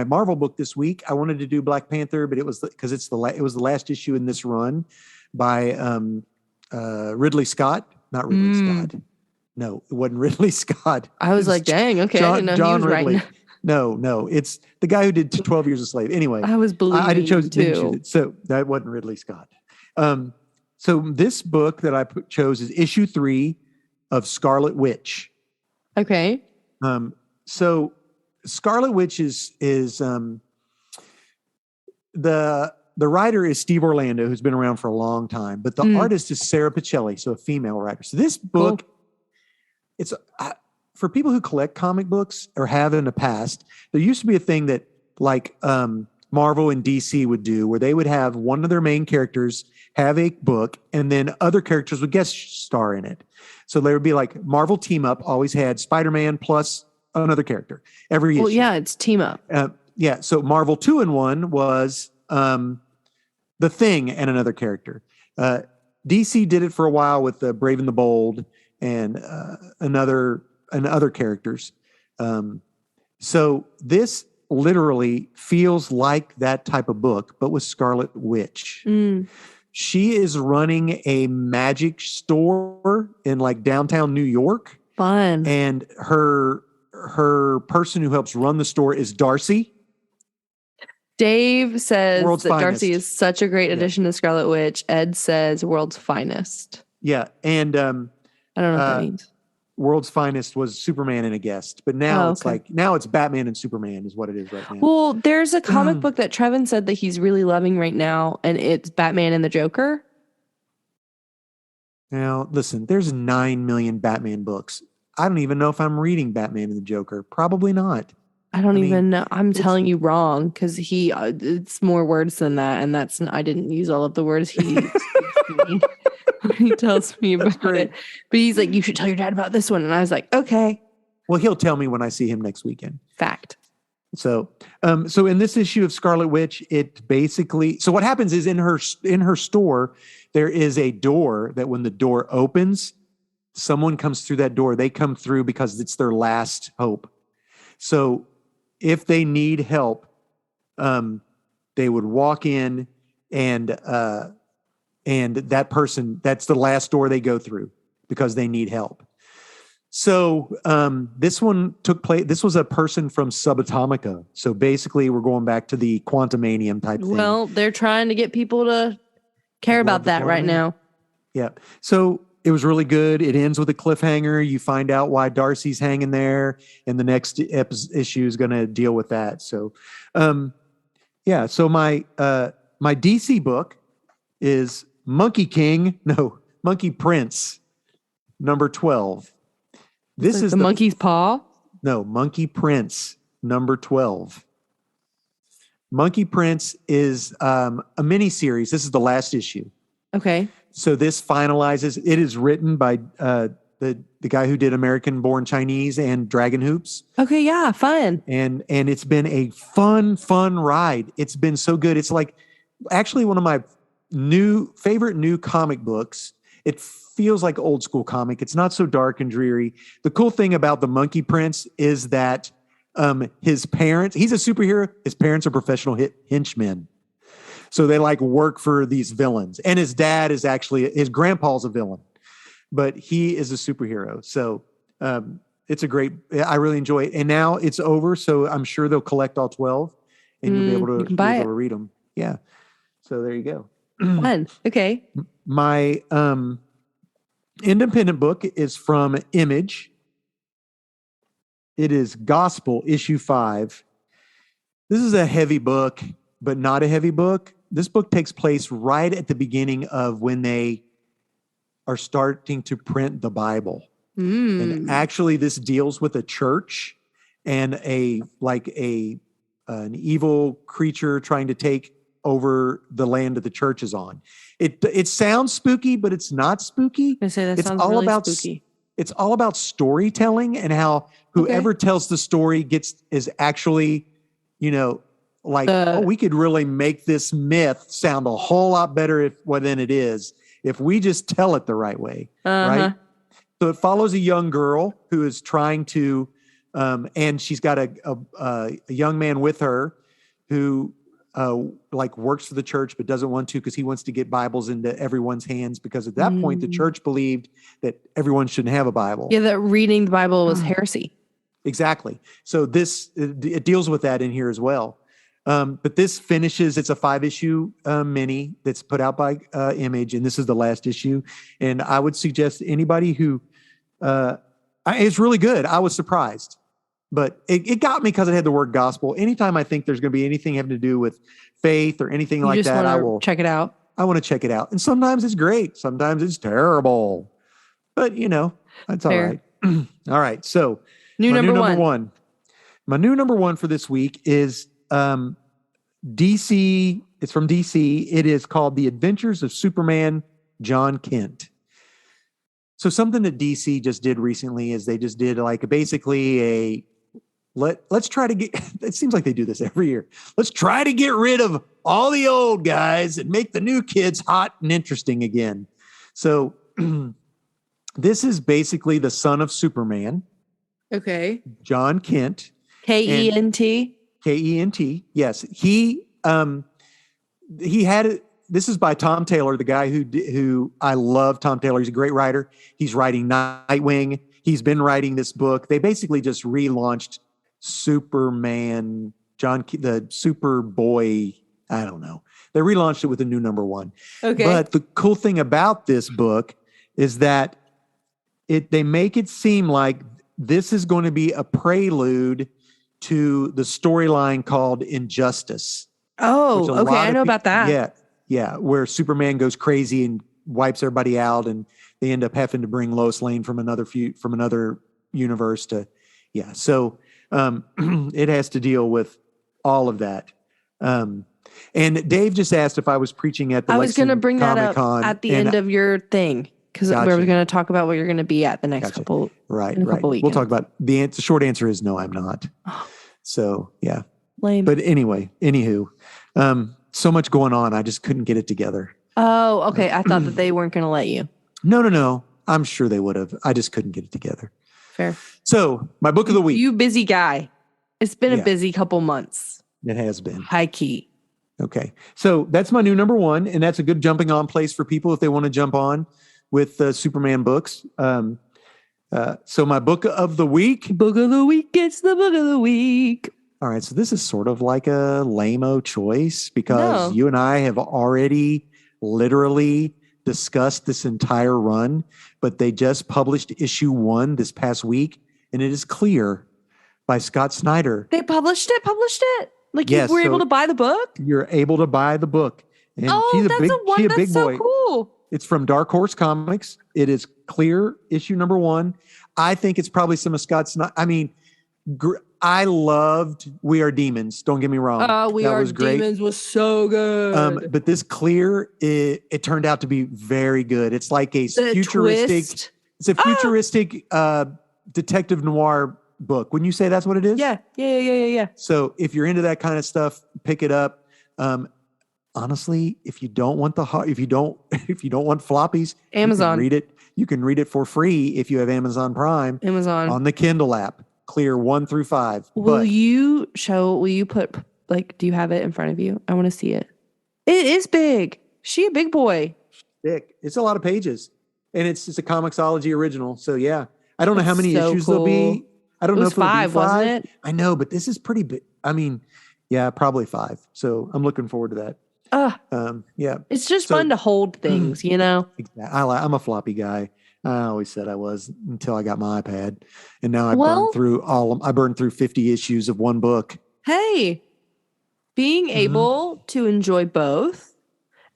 Marvel book this week. I wanted to do Black Panther, but it was because it was the last issue in this run by Ridley Scott. Not Ridley Scott. No, it wasn't Ridley Scott. I was like, dang, okay. John, I didn't know John he was Ridley. writing. No, it's the guy who did 12 Years a Slave. Anyway, I was believing I chose too. so that wasn't Ridley Scott. So this book that I chose is issue 3 of Scarlet Witch. Okay. So Scarlet Witch is the writer is Steve Orlando, who's been around for a long time, but the artist is Sarah Pichelli, so a female writer. So this book, it's for people who collect comic books or have in the past. There used to be a thing that like Marvel and DC would do, where they would have one of their main characters have a book, and then other characters would guest star in it. So there would be like Marvel Team Up always had Spider-Man plus another character every issue. Well, yeah, it's Team Up. Yeah. So Marvel 2-in-1 was The Thing and another character. DC did it for a while with Brave and the Bold and other characters. So this literally feels like that type of book, but with Scarlet Witch. She is running a magic store in like downtown New York. Fun. And her person who helps run the store is Darcy. Dave says World's that Finest. Darcy is such a great addition to Scarlet Witch. Ed says World's Finest. Yeah. And I don't know what that means. World's Finest was Superman and a guest, but now it's okay. now it's Batman and Superman is what it is right now. Well, there's a comic book that Trevin said that he's really loving right now, and it's Batman and the Joker. Now, listen, there's 9 million Batman books. I don't even know if I'm reading Batman and the Joker. Probably not. I don't even know. I'm telling you wrong because it's more words than that, and I didn't use all of the words he used. He tells me about it, but he's like, you should tell your dad about this one, and I was like, okay. Well, he'll tell me when I see him next weekend. Fact. So in this issue of Scarlet Witch, it basically, so what happens is in her store, there is a door that when the door opens, someone comes through that door. They come through because it's their last hope. So if they need help, they would walk in and that person, that's the last door they go through because they need help. So this one took place. This was a person from Subatomica. So basically, we're going back to the Quantumanium type thing. Well, they're trying to get people to care about that right now. Yeah. So it was really good. It ends with a cliffhanger. You find out why Darcy's hanging there, and the next issue is going to deal with that. So, yeah. So my DC book is Monkey Prince, number 12. This like is the monkey's paw? No, Monkey Prince, number 12. Monkey Prince is a mini series. This is the last issue. Okay. So this finalizes. It is written by the guy who did American Born Chinese and Dragon Hoops. Okay, yeah, fun. And it's been a fun ride. It's been so good. It's like actually one of my favorite new comic books. It feels like old school comic. It's not so dark and dreary. The cool thing about the Monkey Prince is that his parents, he's a superhero. His parents are professional henchmen. So they like work for these villains. And his dad is actually, his grandpa's a villain, but he is a superhero. So it's I really enjoy it. And now it's over. So I'm sure they'll collect all 12 and you'll be able to read them. Yeah. So there you go. Fun. Okay. My independent book is from Image. It is Gospel, issue 5. This is a heavy book, but not a heavy book. This book takes place right at the beginning of when they are starting to print the Bible. And actually this deals with a church and an evil creature trying to take over the land that the church is on. It sounds spooky, but it's not spooky. I say that it's sounds all really about spooky. It's all about storytelling and how whoever tells the story is actually, we could really make this myth sound a whole lot better than it is. if we just tell it the right way, right? So it follows a young girl who is trying to, and she's got a young man with her who like works for the church but doesn't want to because he wants to get Bibles into everyone's hands, because at that point the church believed that everyone shouldn't have a Bible. Yeah, that reading the Bible was heresy. Exactly. So it deals with that in here as well. But this finishes, it's a 5-issue mini that's put out by Image, and this is the last issue. And I would suggest anybody who, it's really good. I was surprised, but it got me because it had the word gospel. Anytime I think there's going to be anything having to do with faith or anything like that, I will check it out. I want to check it out. And sometimes it's great. Sometimes it's terrible, but that's all right. All right. So my new number one. My new number one for this week is DC. It's from DC. It is called The Adventures of Superman, John Kent. So something that DC just did recently is they just did like basically let's try to get, it seems like they do this every year. Let's try to get rid of all the old guys and make the new kids hot and interesting again. So this is basically the son of Superman. Okay. John Kent. Kent. Kent. Yes. He had it. This is by Tom Taylor, the guy who I love. Tom Taylor. He's a great writer. He's writing Nightwing. He's been writing this book. They basically just relaunched Superman, the Superboy. I don't know. They relaunched it with a new number one. Okay. But the cool thing about this book is that they make it seem like this is going to be a prelude to the storyline called Injustice. Oh, okay. I know about that. Yeah. Where Superman goes crazy and wipes everybody out, and they end up having to bring Lois Lane from another universe to, yeah. So it has to deal with all of that. And Dave just asked if I was preaching at the I was going to bring that up Comic-Con, at the end of your thing, because Gotcha. we're going to talk about what you're going to be at the next couple. Right. Weekends. We'll talk about the short answer is no, I'm not. So yeah. Lame. But anyway, anywho, so much going on. I just couldn't get it together. Oh, okay. I thought that they weren't going to let you. No. I'm sure they would have. I just couldn't get it together. Fair. So my book of the week. You busy guy. It's been a busy couple months. It has been. High key. Okay. So that's my new number one. And that's a good jumping on place for people if they want to jump on with Superman books. So my book of the week. Book of the week. It's the book of the week. All right. So this is sort of like a lame-o choice because you and I have already literally discussed this entire run, but they just published issue 1 this past week, and it is Clear by Scott Snyder. They published it? Like you were able to buy the book? You're able to buy the book. And she's a big boy. So cool. It's from Dark Horse Comics. It is Clear, issue number 1. I think it's probably some of Scott Snyder. I mean, I loved We Are Demons. Don't get me wrong. We Are Demons was so good. But this Clear, it turned out to be very good. It's like a futuristic. Twist. It's a futuristic detective noir book. Wouldn't you say that's what it is? Yeah. So if you're into that kind of stuff, pick it up. Honestly, if you don't want if you don't want floppies, Amazon, read it. You can read it for free if you have Amazon Prime. On the Kindle app. Clear 1 through 5. Will you put, like, do you have it in front of you? I want to see it. It is big. She a big boy. Thick. It's a lot of pages. And it's a Comixology original. So yeah. I don't know how many issues there'll be. I don't know if it'll be 5, wasn't it? I know, but this is pretty big. I mean, yeah, probably 5. So I'm looking forward to that. Yeah. It's just fun to hold things, you know? I'm a floppy guy. I always said I was until I got my iPad, and now I burned through 50 issues of one book. Hey, being able to enjoy both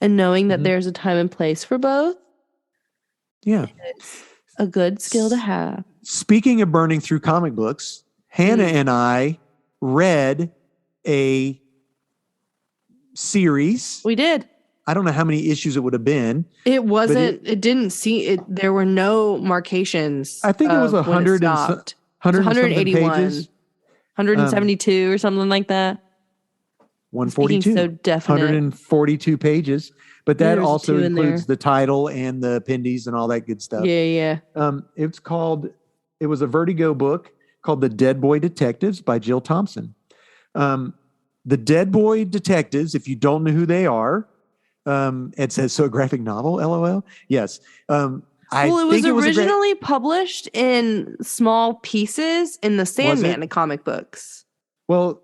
and knowing that there's a time and place for both. Yeah. It's a good skill to have. Speaking of burning through comic books, Hannah and I read a series. We did. I don't know how many issues it would have been. It wasn't. It didn't see it. There were no marcations. I think it was 181 pages, 172 or something like that. Speaking 142. so definite. 142 pages. But that There's a also 2 in includes there. the title and the appendices and all that good stuff. Yeah. It was a Vertigo book called The Dead Boy Detectives by Jill Thompson. The Dead Boy Detectives, if you don't know who they are, it says, so a graphic novel, LOL. Yes. Well, it was think originally published in small pieces in the Sandman comic books. Well,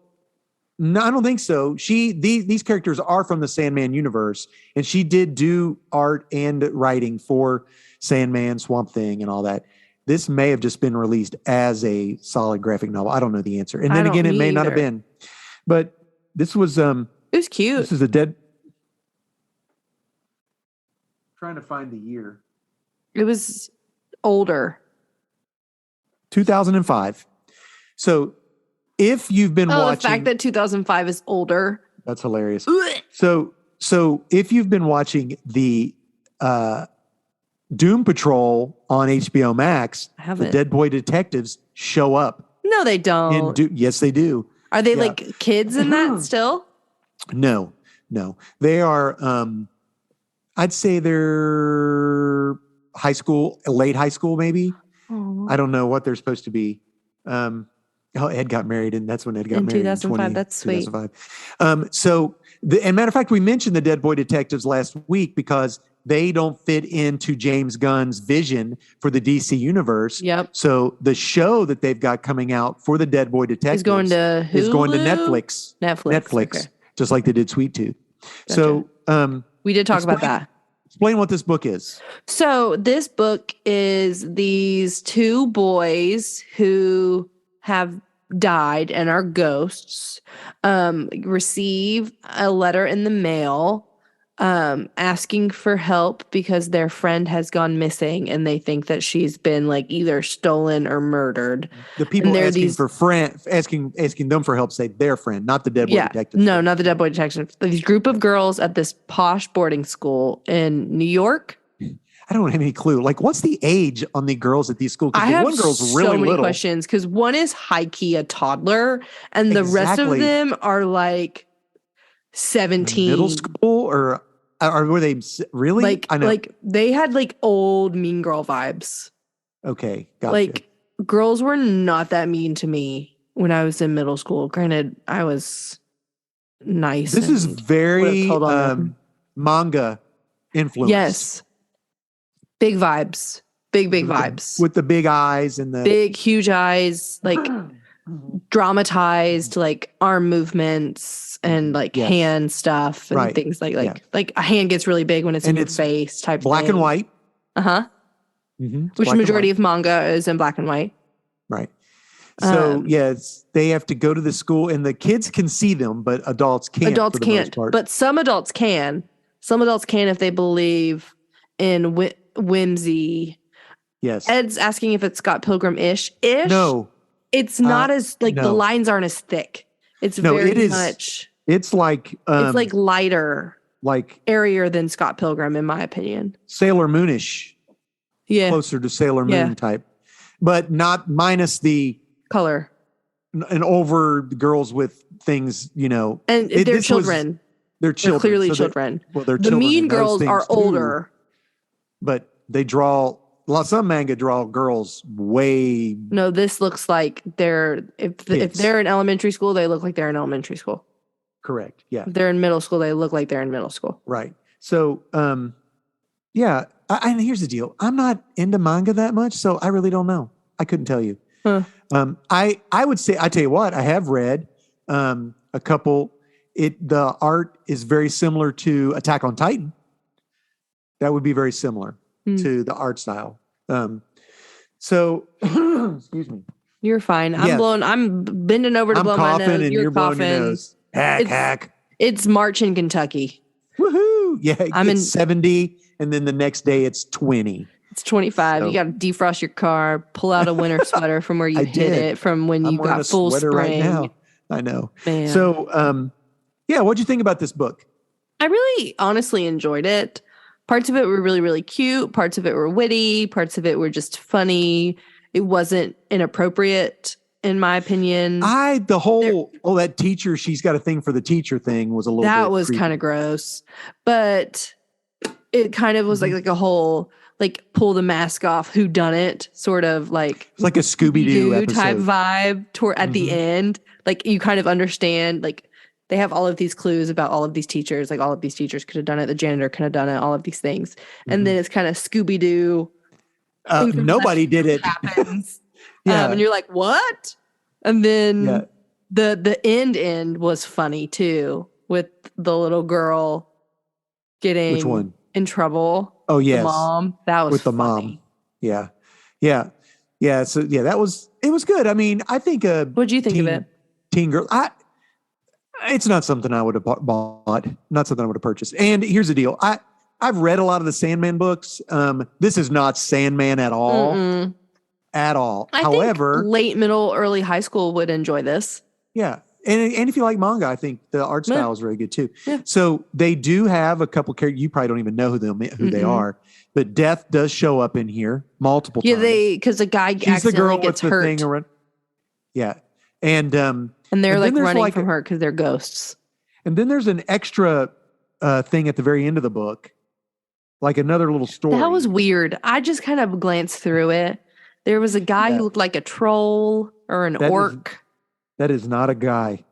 no, I don't think so. These characters are from the Sandman universe, and she did do art and writing for Sandman, Swamp Thing, and all that. This may have just been released as a solid graphic novel. I don't know the answer. And then again, it may not have been. But this was it was cute. This is a dead. Trying to find the year. It was older. 2005. So if you've been watching, the fact that 2005 is older. That's hilarious. So if you've been watching the Doom Patrol on HBO Max, the Dead Boy Detectives show up. No, they don't. Yes, they do. Are they like kids in that still? No. They are, I'd say they're high school, late high school, maybe. I don't know what they're supposed to be. Ed got married, and that's when Ed got married. In 2005, that's sweet. 2005. And matter of fact, we mentioned the Dead Boy Detectives last week because they don't fit into James Gunn's vision for the DC universe. Yep. So the show that they've got coming out for the Dead Boy Detectives is going to Netflix. Netflix. Okay. Just like they did Sweet Tooth. Gotcha. So we did talk about that. Explain what this book is. So this book is these two boys who have died and are ghosts, receive a letter in the mail asking for help because their friend has gone missing and they think that she's been like either stolen or murdered. The people asking them for help say their friend, not the Dead Boy Detective. No, not the Dead Boy Detective. These group of girls at this posh boarding school in New York. I don't have any clue. Like, what's the age on the girls at these schools? I have one girl's really so many little. questions because one is high-key a toddler and the rest of them are like 17. Middle school or were they really? Like, I know. like they had like old Mean Girl vibes. Okay, gotcha. Like girls were not that mean to me when I was in middle school. Granted, I was nice. This is very manga influence. Yes. Big vibes. Big vibes. With the big eyes and the big, huge eyes, like dramatized like arm movements and like hand stuff and things like a hand gets really big when it's in your face type black thing. And white. Uh-huh. Mm-hmm. Which majority of manga is in black and white. Right. So they have to go to the school and the kids can see them, but adults can't. Adults can't, but some adults can. Some adults can if they believe in whimsy. Yes. Ed's asking if it's Scott Pilgrim-ish. No. It's not as like the lines aren't as thick. It's much. It's like it's like lighter, like airier than Scott Pilgrim, in my opinion. Sailor Moonish. Yeah. Closer to Sailor Moon type. But not minus the color. And over the girls with things, And they're children. They're children. They're clearly children. They're the children Mean Girls are older. But they draw some manga draw girls way. No, this looks like if they're in elementary school, they look like they're in elementary school. Correct. Yeah. If they're in middle school, they look like they're in middle school. Right. So, and here's the deal. I'm not into manga that much, so I really don't know. I couldn't tell you. Huh. I would say, I tell you what, I have read a couple. The art is very similar to Attack on Titan. That would be very similar to the art style. So, excuse me. You're fine. I'm bending over to blow my nose. And you're blowing your nose. Hack. It's March in Kentucky. Woohoo! Yeah, it's 70, and then the next day it's 20. It's 25. So, you got to defrost your car, pull out a winter sweater from where you hid it from when you got full spring. Right now. I know. Man. So, what'd you think about this book? I really honestly enjoyed it. Parts of it were really, really cute. Parts of it were witty. Parts of it were just funny. It wasn't inappropriate. in my opinion. That teacher, she's got a thing for the teacher thing was a little That bit was creepy. kind of gross, but it kind of was like a whole like pull the mask off, who done it, sort of like It's like a Scooby-Doo episode. type vibe at the end. Like you kind of understand, like they have all of these clues about all of these teachers, like all of these teachers could have done it, the janitor could have done it, all of these things. And then it's kind of Scooby-Doo. Nobody did it. Happens. Yeah. And you're like, what? And then Yeah. the end was funny too, with the little girl getting Which one? in trouble. Oh, yes. The mom. That was With the funny. mom. Yeah. Yeah. Yeah. So yeah, it was good. I mean, I think What'd you think of it? Teen Girl. It's not something I would have bought. Not something I would have purchased. And here's the deal. I've read a lot of the Sandman books. This is not Sandman at all. Mm-mm. At all. I However, think late, middle, early high school would enjoy this. yeah. And if you like manga, I think the art Yeah. style is very good too. Yeah. So they do have a couple characters. You probably don't even know who they are, but Death does show up in here multiple Yeah, times. because the guy She's the accidentally girl with gets the hurt, thing around. Yeah. And and they're and then like there's running like from her because they're ghosts. and then there's an extra thing at the very end of the book, like another little story. That was weird. I just kind of glanced through it. There was a guy who looked like a troll or an orc. That is not a guy.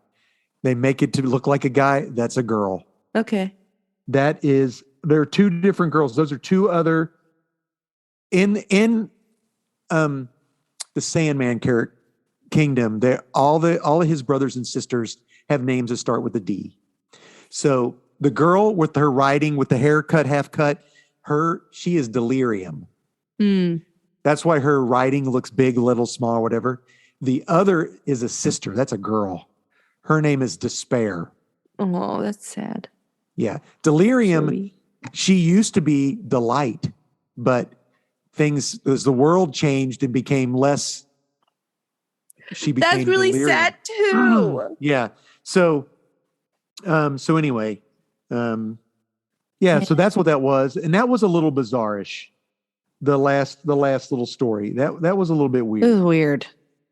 They make it to look like a guy. That's a girl. Okay. There are two different girls. Those are two other in the Sandman kingdom. All of his brothers and sisters have names that start with a D. So the girl with her writing with the haircut, half cut, she is Delirium. Mm. That's why her writing looks big, little, small, whatever. The other is a sister. That's a girl. Her name is Despair. Oh, that's sad. Yeah. Delirium, Sorry. she used to be Delight, but as the world changed and became less, she became That's really Delirium. sad too. Yeah. So anyway, so that's what that was. And that was a little bizarrish. The last little story that was a little bit It weird. was weird.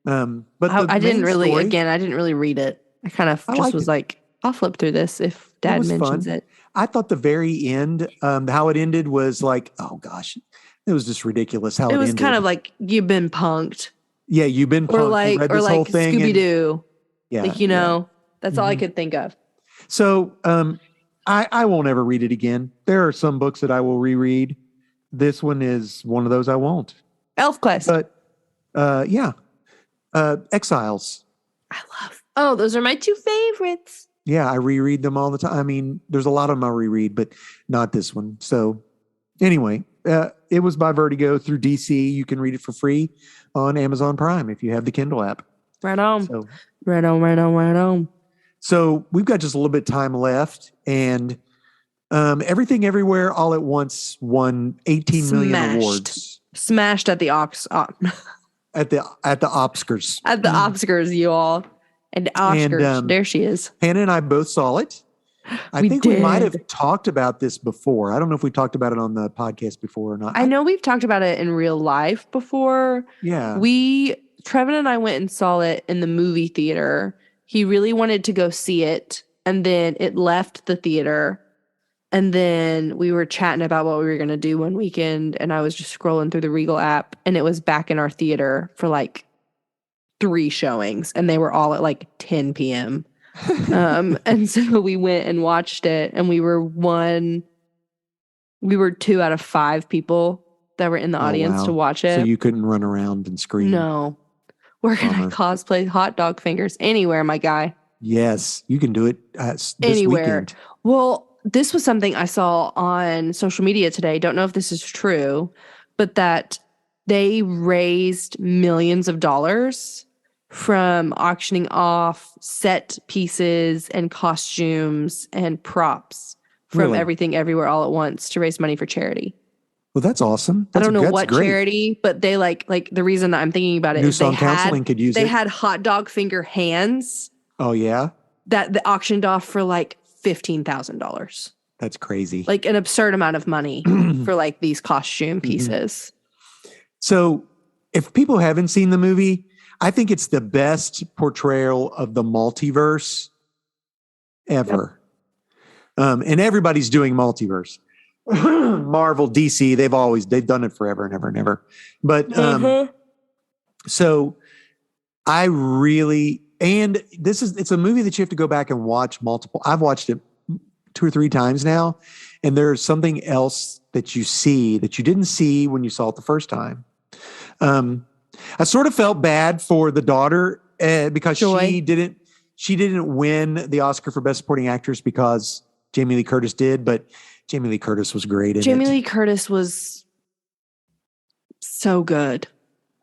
But I didn't really story, I didn't really read it. I kind of just was like, I'll flip through this if Dad was mentions fun. it. I thought the very end, how it ended was like, oh gosh, it was just ridiculous how it was ended. kind of like you've been punked, Yeah, you've been punked. or You like read this whole thing Scooby Doo. Yeah, Like that's all I could think of. So I won't ever read it again. There are some books that I will reread. This one is one of those I won't. Elf Quest. But Exiles. I love. Oh, those are my two favorites. Yeah, I reread them all the time. I mean, there's a lot of them I reread, but not this one. So anyway, it was by Vertigo through DC. You can read it for free on Amazon Prime if you have the Kindle app. Right on. So, Right on. so we've got just a little bit of time left, and Everything Everywhere All at Once won 18 million Smashed. awards Smashed at the at the Oscars. at the Oscars, you all. And Oscars. There she is. Hannah and I both saw it. I think we might have talked about this before. I don't know if we talked about it on the podcast before or not. I know we've talked about it in real life before. Yeah. Trevin and I went and saw it in the movie theater. He really wanted to go see it, and then it left the theater. And then we were chatting about what we were going to do one weekend, and I was just scrolling through the Regal app, and it was back in our theater for like 3 showings, and they were all at like 10 p.m. And so we went and watched it, and we were 2 out of 5 people that were in the audience to watch it. So you couldn't run around and scream. No. Where can I cosplay hot dog fingers? Anywhere, my guy. Yes, you can do it this anywhere. Weekend. Well, this was something I saw on social media today. Don't know if this is true, but that they raised millions of dollars from auctioning off set pieces and costumes and props from Really? Everything Everywhere All at Once to raise money for charity. Well, that's awesome. I don't know what great. charity, but they like the reason that I'm thinking about it New is Song Counseling could use they it. had hot dog finger hands Oh yeah, that they auctioned off for like $15,000. that's crazy. Like an absurd amount of money for like these costume pieces. So if people haven't seen the movie, I think it's the best portrayal of the multiverse ever. And everybody's doing multiverse. Marvel, DC, they've done it forever and ever and ever. But so I really, and it's a movie that you have to go back and watch multiple. I've watched it 2 or 3 times now, and there's something else that you see that you didn't see when you saw it the first time. I sort of felt bad for the daughter because Joy. she didn't win the Oscar for Best Supporting Actress because Jamie Lee Curtis did, but Jamie Lee Curtis was great in Jamie it. Lee Curtis was so good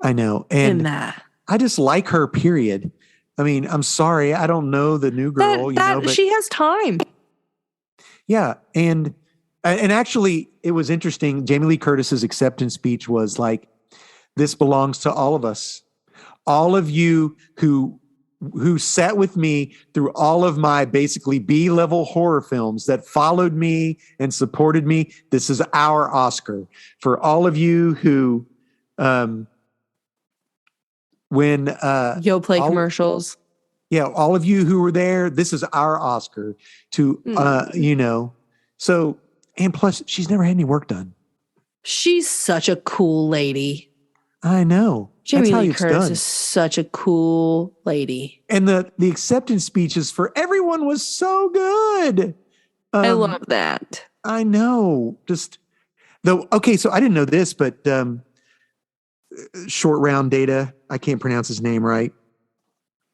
I know. in And that. I just like her, period. I mean, I'm sorry. I don't know the new girl, but She has time. yeah. And actually it was interesting. Jamie Lee Curtis's acceptance speech was like, this belongs to all of us. All of you who sat with me through all of my basically B-level horror films that followed me and supported me. This is our Oscar. For all of you who, Commercials. Yeah, all of you who were there, this is our Oscar to, so, and plus she's never had any work done. She's such a cool lady. I know. Jamie That's how Lee it's Curtis done. is such a cool lady. And the acceptance speeches for everyone was so good. I love that. I know. Just though. Okay, so I didn't know this, but Short Round Data. I can't pronounce his name right.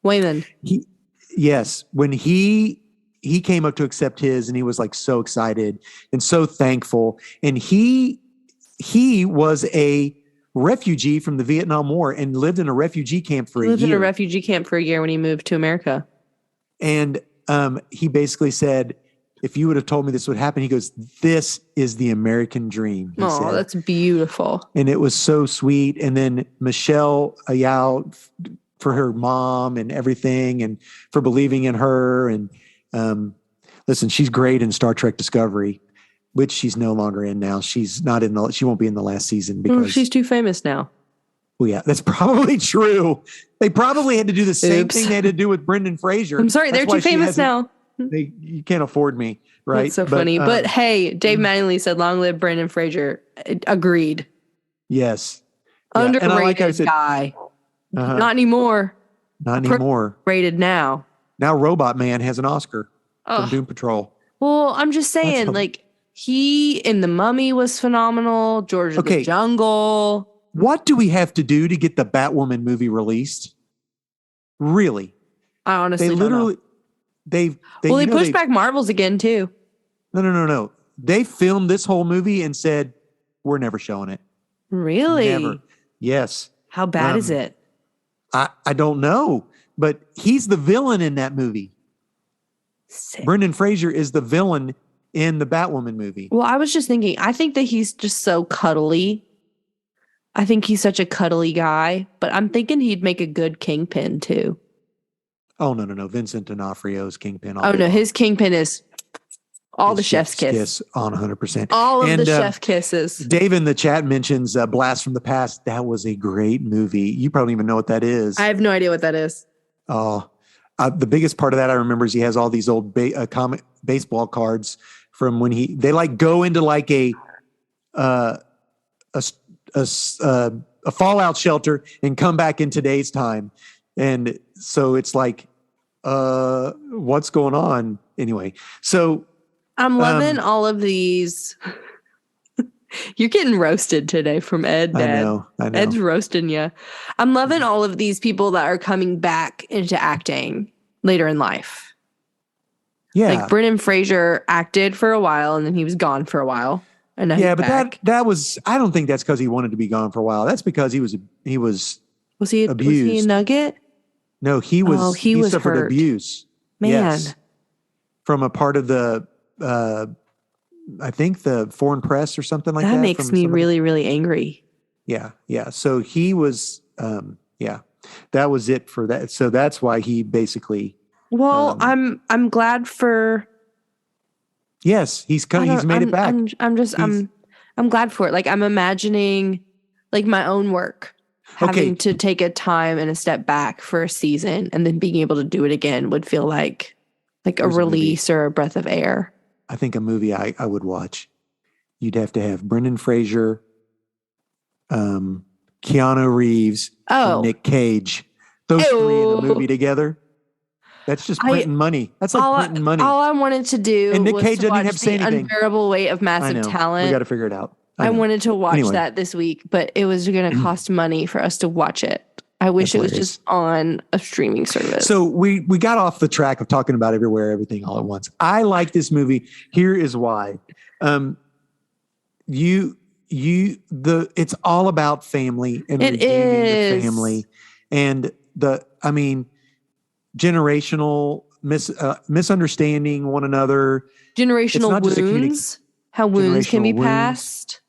Wayman. When he came up to accept his, and he was like so excited and so thankful, and he was a refugee from the Vietnam War and lived in a refugee camp for a year. Lived in a refugee camp for a year when he moved to America. And he basically said, if you would have told me this would happen, he goes, this is the American dream. He said. That's beautiful. And it was so sweet. And then Michelle Yeoh for her mom and everything and for believing in her. And listen, she's great in Star Trek Discovery, which she's no longer in now. She won't be in the last season because she's too famous now. Well, yeah, that's probably true. They probably had to do the same thing they had to do with Brendan Fraser. I'm sorry, they're too famous now. You can't afford me, right? That's so funny. But hey, Dave Mattingly said, "Long live Brendan Fraser." Agreed. Yes. Underrated guy. Not anymore. Not anymore. Rated now. Now Robot Man has an Oscar from Doom Patrol. Well, I'm just saying, like, he in The Mummy was phenomenal. George of the Jungle. What do we have to do to get the Batwoman movie released? Really? I honestly don't know. They pushed back Marvels again too. No. They filmed this whole movie and said, we're never showing it. Really? Never. Yes. How bad is it? I don't know, but he's the villain in that movie. Sick. Brendan Fraser is the villain in the Batwoman movie. Well, I was just thinking, I think that he's just so cuddly. I think he's such a cuddly guy, but I'm thinking he'd make a good Kingpin too. Oh, no. Vincent D'Onofrio's Kingpin. His Kingpin is all the chef's kiss. On 100%. All of the chef kisses. Dave in the chat mentions Blast from the Past. That was a great movie. You probably don't even know what that is. I have no idea what that is. Oh, the biggest part of that I remember is he has all these old comic baseball cards from when they like go into like a fallout shelter and come back in today's time. And so it's like, what's going on? Anyway, so I'm loving all of these. You're getting roasted today from Ed, Dad. I know. Ed's roasting you. I'm loving all of these people that are coming back into acting later in life. Yeah. Like Brendan Fraser acted for a while and then he was gone for a while. And now he's back. that was, I don't think that's because he wanted to be gone for a while. That's because he was abused. Was he a nugget? No, he was, he suffered hurt. Abuse. Man. Yes. From a part of the, I think the foreign press or something like that. That makes me really, really angry. Yeah. So he was, that was it for that. So that's why he basically. Well, I'm glad for. Yes, he's made it back. I'm glad for it. Like I'm imagining like my own work. having Okay. to take a time and a step back for a season and then being able to do it again would feel like a Here's a movie. release or a breath of air. I think a movie I would watch. You'd have to have Brendan Fraser, Keanu Reeves, Oh. and Nick Cage. Those three in a movie together. That's just printing money. That's like printing money. All I wanted to do And Nick was Cage to doesn't even watch have to say The anything. Unbearable Weight of I Massive know. Talent. We got to figure it out. I know. wanted to watch Anyway. that this week, but it was going to cost money for us to watch it. I wish That's it was just on a streaming service. So we got off the track of talking about everywhere, everything, all at once. I like this movie. Here is why. It's all about family and It redeeming the is. family, and generational misunderstanding one another. Generational not just a wounds, how wounds can be generational wounds. passed.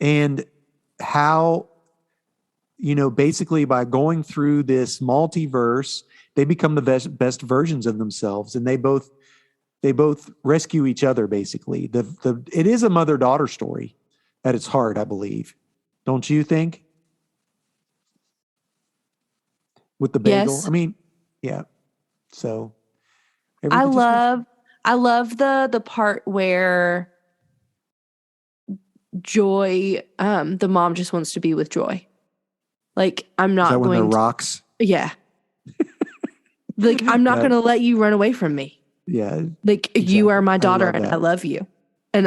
And how, basically by going through this multiverse, they become the best versions of themselves, and they both rescue each other. Basically, it is a mother-daughter story at its heart, I believe. Don't you think? With the bagel, Yes. I mean, yeah. So I love the part where Joy, the mom just wants to be with Joy. Like, I'm not when going the to, rocks. yeah. Like, I'm not going to let you run away from me. Yeah. Like, Exactly. you are my I daughter love and that. I love you. And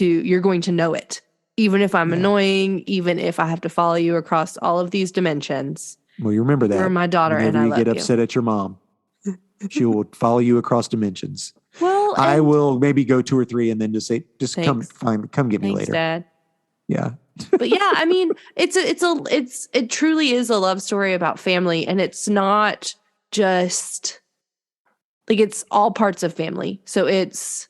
you're going to know it. Even if I'm annoying, even if I have to follow you across all of these dimensions. Well, you remember that. You're my daughter and I Whenever you love get you. upset at your mom, she will follow you across dimensions. Well, I and- will maybe go 2 or 3 and then just say, come Thanks. get me Thanks, later. Dad. Yeah. But yeah, I mean, it truly is a love story about family, and it's not just like, it's all parts of family. So it's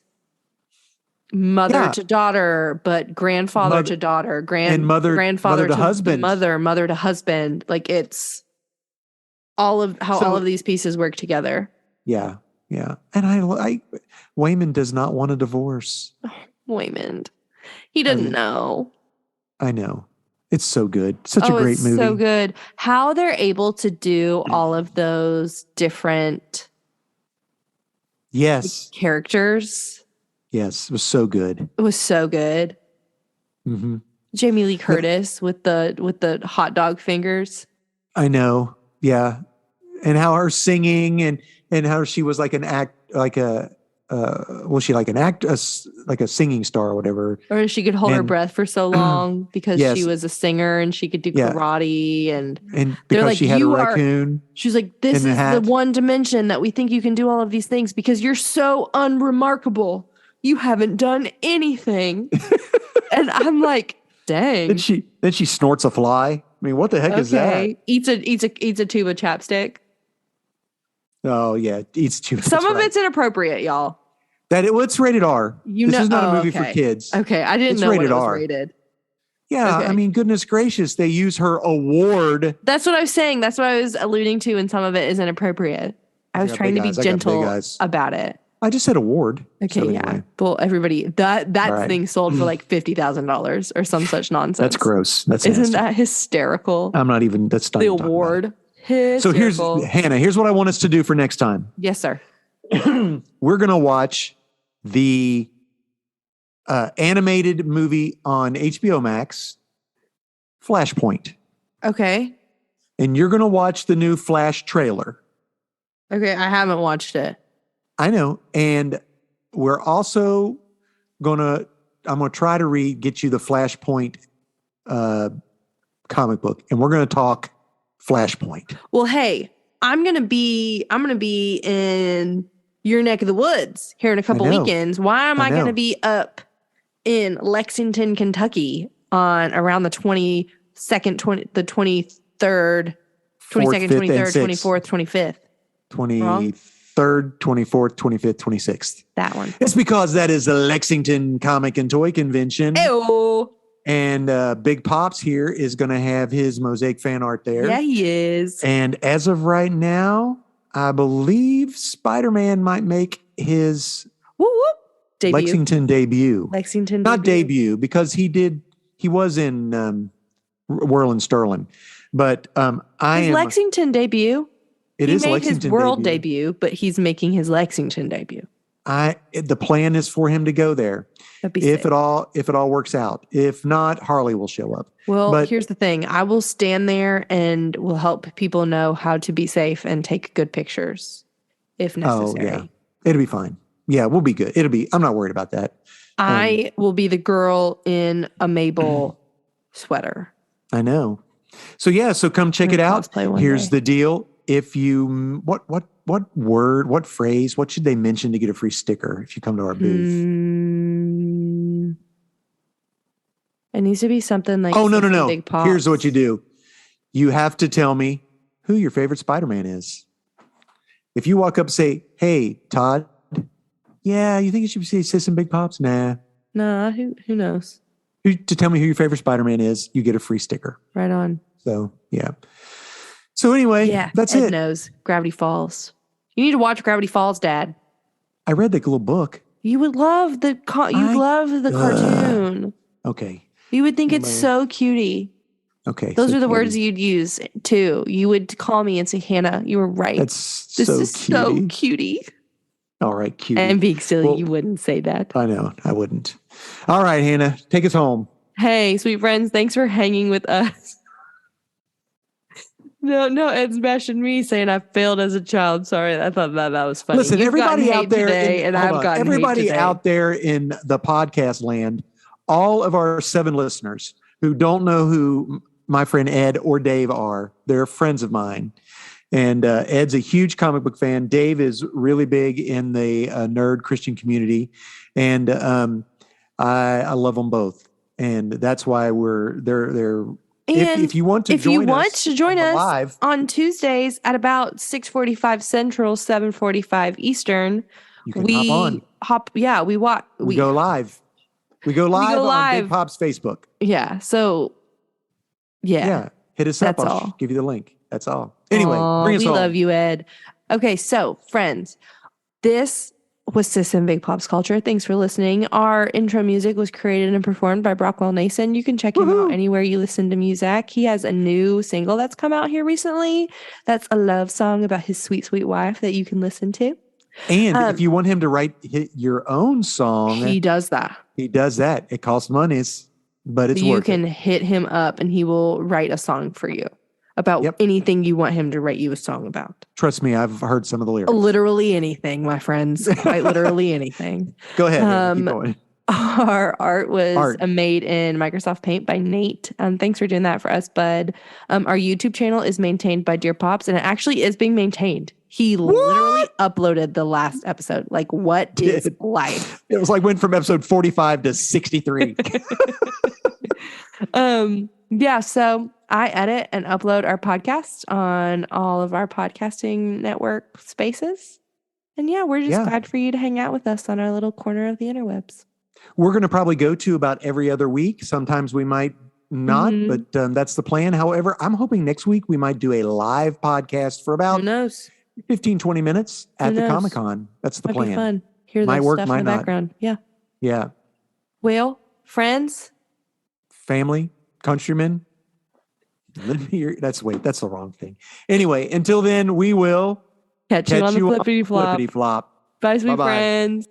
mother to daughter, but grandfather to daughter, grandfather to husband. mother to husband. Like, it's all of how all of these pieces work together. Yeah. Yeah. And Waymond does not want a divorce. Waymond, he doesn't know. I know. It's so good. Such a great movie. So good. How they're able to do all of those different Yes. characters. Yes. It was so good. It was so good. Mm-hmm. Jamie Lee Curtis with the hot dog fingers. I know. Yeah. And how her singing and how she was like like a singing star or whatever. Or she could hold her breath for so long because Yes. she was a singer and she could do Yeah. karate and because like, she had a "You are-" raccoon. she's like, this in is the the hat. one dimension that we think you can do all of these things because you're so unremarkable. You haven't done anything. And I'm like, dang. Then she snorts a fly. I mean, what the heck is that? Eats a tube of chapstick. Oh yeah, eats too. Some of it's inappropriate, y'all. It's rated R. This is not a movie for okay. kids. Okay, I didn't It's know what rated it was R. rated. Yeah, Okay. I mean, goodness gracious, they use her award. That's what I was saying. That's what I was alluding to, and some of it is inappropriate. I was got trying big to be eyes. I got big gentle eyes. about it. I just said award. Okay, So yeah. anyway. Well, everybody, that All right. thing sold for like $50,000 or some such nonsense. That's gross. That's Isn't nasty. that hysterical? I'm not even. That's not The even talking about it. award. Hysterical. So here's Hannah. Here's what I want us to do for next time. Yes, sir. We're gonna watch the animated movie on HBO Max, Flashpoint, Okay. and you're gonna watch the new Flash trailer. Okay, I haven't watched it. I know, and we're also I'm gonna try to get you the Flashpoint comic book, and we're gonna talk Flashpoint. Well, hey, I'm gonna be in your neck of the woods here in a couple I know. weekends. Why am I know. gonna be up in Lexington, Kentucky on around the 22nd, the 23rd, 22nd, 5th, and 23rd, 6th. 24th, 25th? 23rd, 24th, 25th, 26th. That one. It's because that is the Lexington Comic and Toy Convention. Ew. And Big Pops here is going to have his Mosaic fan art there. Yeah, he is. And as of right now, I believe Spider-Man might make his Whoop, whoop. Debut. Lexington debut. Lexington Not debut, because he was in Whirling Sterling. But I His am. Lexington debut. It He is made Lexington his world debut, but he's making his Lexington debut. The plan is for him to go there That'd be if sick. it all works out. If not, Harley will show up. Well, But- here's the thing. I will stand there and will help people know how to be safe and take good pictures if necessary. Oh, yeah. It'll be fine. Yeah, we'll be good. I'm not worried about that. I will be the girl in a Mabel sweater. I know. So come check I'm it gonna out. cosplay one Here's day. the deal. If you what phrase, what should they mention to get a free sticker if you come to our booth? It needs to be something like Oh, no. Big Pops. Here's what you do. You have to tell me who your favorite Spider-Man is. If you walk up and say, "Hey, Todd, yeah, you think you should say Sis and Big Pops?" Nah. Nah, who knows? To tell me who your favorite Spider-Man is, you get a free sticker. Right on. So, yeah. So anyway, that's Ed it. knows Gravity Falls. You need to watch Gravity Falls, Dad. I read that little book. You would love the cartoon. Okay. You would think it's Anyway. so cutie. Okay. Those so are the cutie. words you'd use too. You would call me and say, Hannah, you were right. That's This so is cutie. so cutie. All right, cutie. And being silly, Well- you wouldn't say that. I know. I wouldn't. All right, Hannah, take us home. Hey, sweet friends, thanks for hanging with us. No, Ed's bashing me saying I failed as a child. Sorry, I thought that was funny. Listen, You've everybody gotten out hate there, today, and I've gotten everybody hate today. out there in the podcast land, all of our 7 listeners who don't know who my friend Ed or Dave are, they're friends of mine. And Ed's a huge comic book fan. Dave is really big in the nerd Christian community, and I love them both. And that's why they're. And if you want to if you join want us to join on the us live, on Tuesdays at about 6:45 Central, 7:45 Eastern, you can hop on. We Go live. We go live on live. Big Pop's Facebook. Yeah. So yeah. Hit us up. That's I'll all. give you the link. That's all. Anyway, bring us we home. love you, Ed. Okay, so friends, this was Sis and Big Pops Culture. Thanks for listening. Our intro music was created and performed by Brockwell Nason. You can check him out anywhere you listen to music. He has a new single that's come out here recently. That's a love song about his sweet, sweet wife that you can listen to. And if you want him to write your own song, He does that. he does that. It costs monies, but it's You worth can it. hit him up and he will write a song for you about Yep. anything you want him to write you a song about. Trust me, I've heard some of the lyrics. Literally anything, my friends. Quite literally anything. Go ahead. Hannah, keep Um, going. Our art was Art. made in Microsoft Paint by Nate. Thanks for doing that for us, bud. Our YouTube channel is maintained by Dear Pops, and it actually is being maintained. He literally uploaded the last episode. Like, what is Did. life? It was like went from episode 45 to 63. Yeah, so I edit and upload our podcast on all of our podcasting network spaces. And yeah, we're just glad for you to hang out with us on our little corner of the interwebs. We're going to probably go to about every other week. Sometimes we might not, Mhm. but that's the plan. However, I'm hoping next week we might do a live podcast for Who about knows? 15, 20 minutes at the knows? Comic-Con. That's the Might plan. be fun. Hear Might that work, stuff might in the not. background. Yeah. Yeah. Well, friends, Family, countrymen. That's the wrong thing. Anyway, until then, we will catch you on the flippity flop. flippity flop. Bye, sweet Bye-bye. friends.